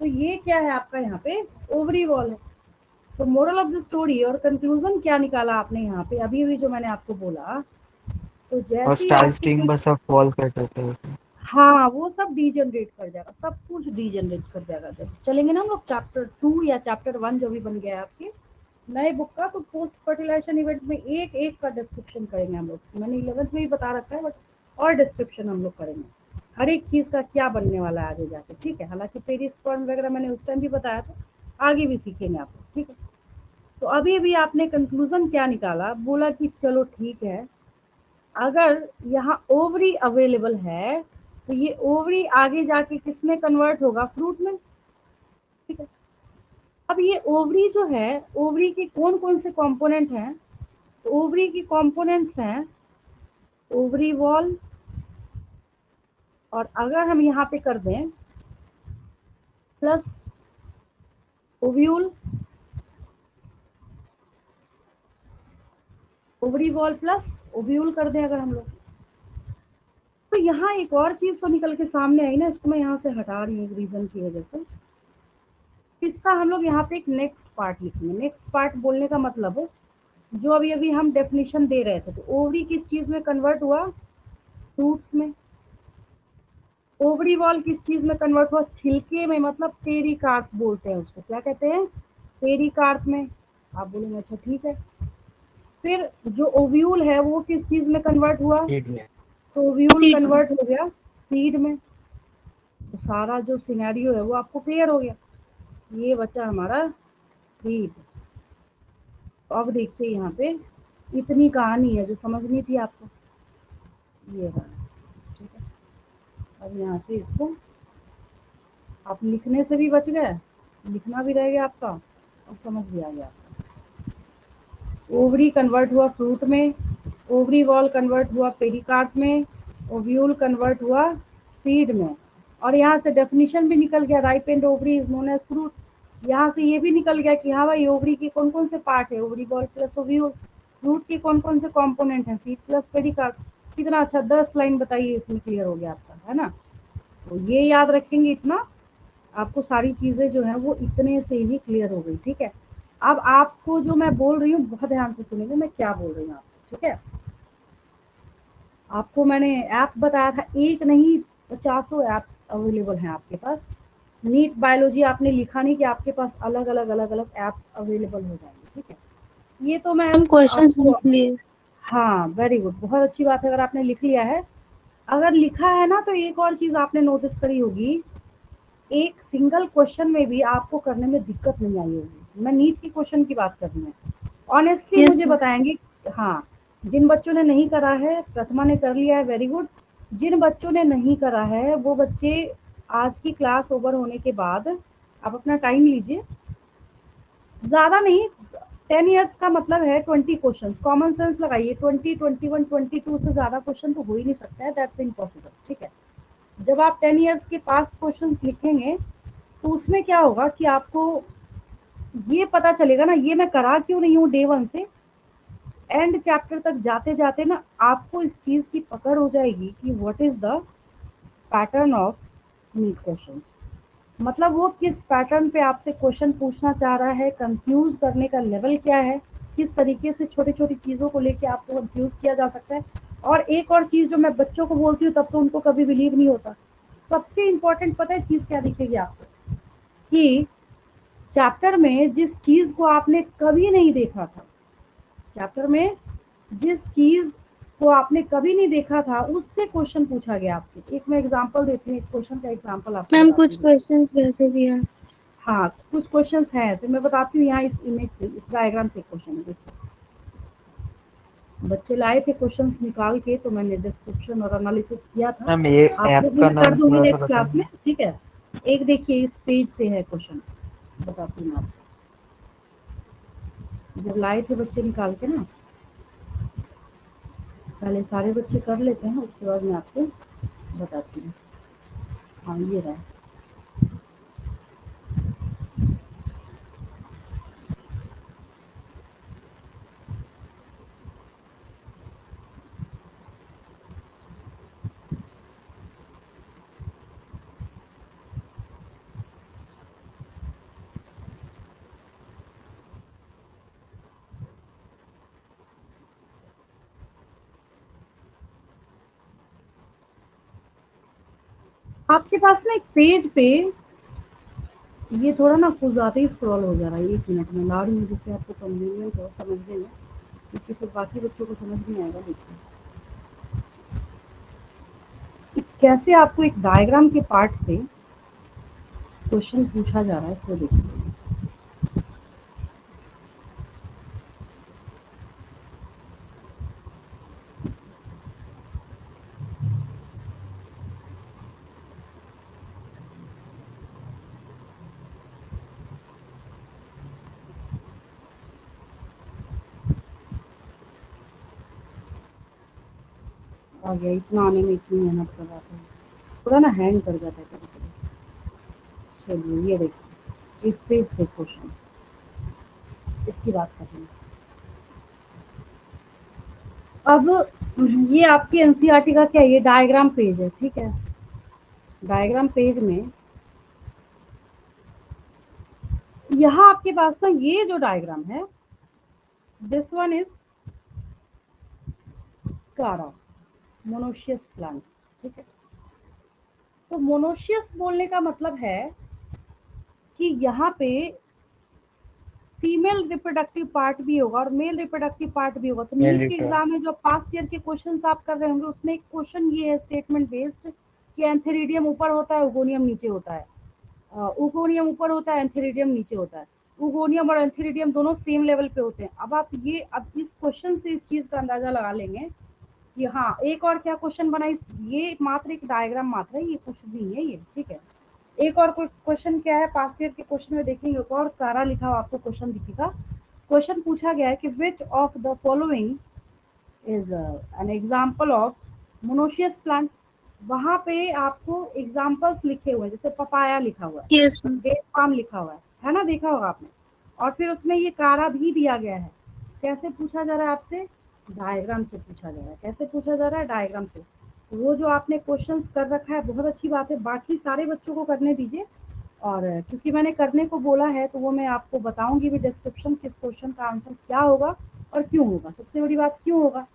तो ये क्या है आपका यहाँ पे? ओवरी वॉल है। तो मोरल ऑफ द स्टोरी और कंक्लूजन क्या निकाला आपने यहाँ पे? अभी अभी जो मैंने आपको बोला, तो और जैसे ही स्टाइल आपकी स्टिंग कोई, बस सब फॉल कर देते हैं उसमें। हाँ वो सब डीजनरेट कर जाएगा, सब कुछ डीजनरेट कर जाएगा। जब चलेंगे ना हम लोग चैप्टर 2 या चैप्टर 1 जो भी बन गया है आपके नए बुक का, तो पोस्ट फर्टिलाइजेशन इवेंट में एक एक का डिस्क्रिप्शन करेंगे हम लोग। मैंने 11th में ही बता रखा है, बट और डिस्क्रिप्शन हम लोग करेंगे हर एक चीज़ का क्या बनने वाला है आगे जाके, ठीक है। हालांकि पेरिस्पर्म वगैरह मैंने उस टाइम भी बताया था, आगे भी सीखेंगे आप लोग, ठीक है। तो अभी अभी आपने कंक्लूजन क्या निकाला? बोला कि चलो ठीक है, अगर यहाँ ओवरी अवेलेबल है तो ये ओवरी आगे जाके किस में कन्वर्ट होगा? फ्रूट में, ठीक है। अब ये ओवरी जो है, ओवरी के कौन कौन से कंपोनेंट हैं? तो ओवरी की कंपोनेंट्स हैं ओवरी वॉल, और अगर हम यहाँ पे कर दें plus ovule, ovary wall plus ovule कर दें अगर हम लोग, तो यहाँ एक और चीज तो निकल के सामने आई ना, इसको मैं यहाँ से हटा रही हूँ रीजन की वजह से। इसका हम लोग यहाँ पे एक नेक्स्ट पार्ट लिखेंगे। नेक्स्ट पार्ट बोलने का मतलब जो अभी अभी हम डेफिनेशन दे रहे थे, तो ओवरी किस चीज में कन्वर्ट हुआ, फ्रूट्स में। ओवरी वॉल किस चीज में कन्वर्ट हुआ, छिलके में, मतलब पेरिकार्प बोलते हैं उसको, क्या कहते हैं, पेरिकार्प में। आप बोलेंगे अच्छा ठीक है। फिर जो ओव्यूल है वो किस चीज में कन्वर्ट हुआ, सीड में। तो ओव्यूल Seeds. कन्वर्ट हो गया सीड में। तो सारा जो सिनेरियो है वो आपको क्लियर हो गया। ये बच्चा हमारा सीड। तो अब देखिए यहाँ पे इतनी कहानी है जो समझनी थी आपको, ये है, ठीक है। अब यहाँ से इसको आप लिखने से भी बच गए, लिखना भी रह गया आपका और समझ भी आ गया आपका। ओवरी कन्वर्ट हुआ फ्रूट में, ओवरी वॉल कन्वर्ट हुआ पेरिकार्प में, ओव्यूल कन्वर्ट हुआ सीड में। और यहाँ से डेफिनेशन भी निकल गया, ripened ovary is known as fruit. यहाँ से ये भी निकल गया कि हाँ भाई ओवरी के कौन कौन से पार्ट है, ovary wall plus ovule. Fruit के कौन कौन से कॉम्पोनेंट है, सीड प्लस पेरिकार्प। कितना अच्छा, 10 लाइन बताइए, इसमें क्लियर हो गया आपका, है ना। तो ये याद रखेंगे इतना, आपको सारी चीजें जो है वो इतने से ही क्लियर हो गई, ठीक है। अब आपको जो मैं बोल रही हूँ बहुत ध्यान से सुनिएगा मैं क्या बोल रही हूँ आपको, ठीक है। आपको मैंने ऐप बताया था, एक नहीं 50 ऐप्स अवेलेबल हैं आपके पास। नीट बायोलॉजी आपने लिखा नहीं कि आपके पास अलग अलग अलग अलग ऐप्स अवेलेबल हो जाएंगे, ठीक है। ये तो मैं हम क्वेश्चंस आपको, लिख लिए। हाँ वेरी गुड, बहुत अच्छी बात है अगर आपने लिख लिया है। अगर लिखा है ना, तो एक और चीज आपने नोटिस करी होगी, एक सिंगल क्वेश्चन में भी आपको करने में दिक्कत नहीं आई होगी। मैं नीट की क्वेश्चन की बात कर रही हूँ, ऑनेस्टली Yes, मुझे ma'am. बताएंगे। हाँ, जिन बच्चों ने नहीं करा है, प्रथमा ने कर लिया है, वेरी गुड। जिन बच्चों ने नहीं करा है वो बच्चे आज की क्लास ओवर होने के बाद आप अपना टाइम लीजिए, ज़्यादा नहीं, 10 ईयर्स का मतलब है 20 क्वेश्चन, कॉमन सेंस लगाइए, 20, 21, 22 से ज़्यादा क्वेश्चन तो हो ही नहीं सकता है, दैट्स इम्पॉसिबल, ठीक है। जब आप 10 ईयर्स के पास क्वेश्चन लिखेंगे तो उसमें क्या होगा कि आपको ये पता चलेगा ना, ये मैं करा क्यों नहीं हूँ डे 1 से एंड चैप्टर तक जाते जाते ना, आपको इस चीज़ की पकड़ हो जाएगी कि what is the pattern of NEET question. मतलब वो किस पैटर्न पे आपसे क्वेश्चन पूछना चाह रहा है, कंफ्यूज करने का लेवल क्या है, किस तरीके से छोटी छोटी चीज़ों को लेके आपको कंफ्यूज किया जा सकता है। और एक और चीज़ जो मैं बच्चों को बोलती हूँ तब तो उनको कभी बिलीव नहीं होता, सबसे इम्पोर्टेंट पता है चीज़ क्या दिखेगी आपको, कि चैप्टर में जिस चीज़ को आपने कभी नहीं देखा था, चैप्टर में जिस चीज़ को आपने कभी नहीं देखा था उससे क्वेश्चन पूछा गया आपसे। एक मैं एग्जांपल देती हूँ, एक क्वेश्चन का एग्जांपल आपको मैम बताती कुछ हूँ। क्वेश्चंस वैसे भी हैं। हाँ, कुछ क्वेश्चंस हैं ऐसे, मैं बताती हूँ यहाँ इस इमेज से, इस डायग्राम से क्वेश्चन है, देखिए। बच्चे लाए थे क्वेश्चंस निकाल के, तो मैंने डिस्क्रिप्शन और एनालिसिस किया था, मैम ये आप ऐप लोग भी का मैं कर नाम दूंगी थोड़ा सा नेक्स्ट क्लास में, बताएंगे। ठीक है। एक देखिए इस पेज से है क्वेश्चन, बताती हूँ आपको। जब लाए थे बच्चे निकाल के ना, पहले सारे बच्चे कर लेते हैं, उसके बाद मैं आपको बताती हूँ। हाँ ये रहा, आपके पास ना एक पेज पे, ये थोड़ा ना कुछ ज़्यादा ही स्क्रॉल हो जा रहा है, 1 मिनट में ला रही हूँ जिससे आपको कन्वीनियंट हो समझने में, क्योंकि फिर बाकी बच्चों को समझ नहीं आएगा। देखिए कि कैसे आपको एक डायग्राम के पार्ट से क्वेश्चन पूछा जा रहा है, इसको देखिए। आ गया, इतना आने में इतनी मेहनत कर रहा था। थोड़ा ना हैंग कर जाता है कभी-कभी। चलिए ये देखिए, इस पेज से क्वेश्चन, इसकी बात कर रहे हैं। अब ये आपकी एनसीईआरटी का क्या है, ये डायग्राम पेज है, ठीक है। डायग्राम पेज में यहाँ आपके पास ना ये जो डायग्राम है, दिस वन इज कारा मोनोशियस प्लांट, ठीक है। तो मोनोशियस बोलने का मतलब है कि यहाँ पे फीमेल रिप्रोडक्टिव पार्ट भी होगा और मेल रिप्रोडक्टिव पार्ट भी होगा। तो नीट के एग्जाम में जो पास्ट ईयर के क्वेश्चन आप कर रहे होंगे उसमें एक क्वेश्चन ये है स्टेटमेंट बेस्ड कि एंथेरिडियम ऊपर होता है, उगोनियम नीचे होता है। उगोनियम ऊपर होता है, एंथेरिडियम नीचे होता है। उगोनियम और एंथेरिडियम दोनों सेम लेवल पे होते हैं। अब इस क्वेश्चन से इस चीज का अंदाजा लगा लेंगे कि हाँ, एक और क्या क्वेश्चन बना, ये मात्र एक डायग्राम मात्र है, ये कुछ भी नहीं है ये, ठीक है। एक और कोई क्वेश्चन क्या है, पास्ट ईयर के क्वेश्चन में देखेंगे, एक और कारा लिखा हुआ आपको क्वेश्चन दिखेगा। क्वेश्चन पूछा गया है कि which of the following is an example of monoecious plant. वहां पे आपको एग्जाम्पल्स लिखे हुए हैं, जैसे पपाया लिखा हुआ है, Yes, ma'am. डेट पाम लिखा हुआ है ना, देखा होगा आपने। और फिर उसमें ये कारा भी दिया गया है। कैसे पूछा जा रहा है आपसे, डायग्राम से पूछा जा रहा है। कैसे पूछा जा रहा है, डायग्राम से। वो जो आपने क्वेश्चंस कर रखा है बहुत अच्छी बात है, बाकी सारे बच्चों को करने दीजिए। और क्योंकि मैंने करने को बोला है तो वो मैं आपको बताऊंगी भी डिस्क्रिप्शन, किस क्वेश्चन का आंसर क्या होगा और क्यों होगा। सबसे बड़ी बात क्यों होगा,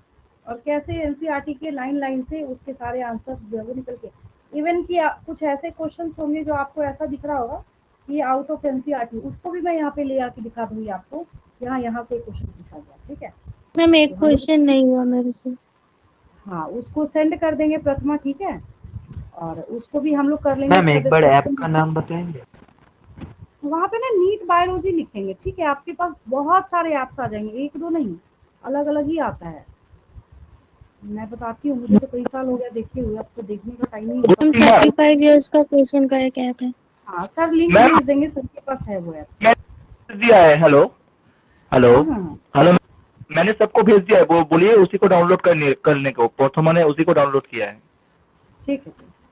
और कैसे एनसीईआरटी के लाइन लाइन से उसके सारे आंसर जो है वो निकल के, इवन कि कुछ ऐसे क्वेश्चन होंगे जो आपको ऐसा दिख रहा होगा कि आउट ऑफ एनसीईआरटी, उसको भी मैं यहाँ पे ले आके दिखा दूंगी आपको, यहाँ से क्वेश्चन पूछा गया, ठीक है। मैम एक तो हम लोग, क्वेश्चन नहीं हुआ मेरे से। हाँ, उसको सेंड कर देंगे प्रतिमा, ठीक है। और उसको भी हम लोग कर लेंगे, मैम उसका एक बार ऐप डिस्क्रिप्शन। का नाम बताएंगे? वहाँ पे ना नीट बायोलॉजी लिखेंगे, ठीक है। आपके पास बहुत सारे ऐप्स आ जाएंगे, एक दो नहीं, अलग अलग ही आता है। मैं बताती हूँ, मुझे तो कई साल हो गया देखे हुए, अब तो देखने का टाइम नहीं होता। हम 35 years का क्वेश्चन का एक ऐप है। हाँ सर, लिंक मैम भेज देंगे, सबके पास है वो ऐप। मैंने भेज दिया है। हेलो हेलो हाँ हाँ हाँ, हेलो, मैंने सबको भेज दिया है, वो बोलिए उसी को डाउनलोड करने को। प्रथमा ने उसी को डाउनलोड किया है। ठीक है।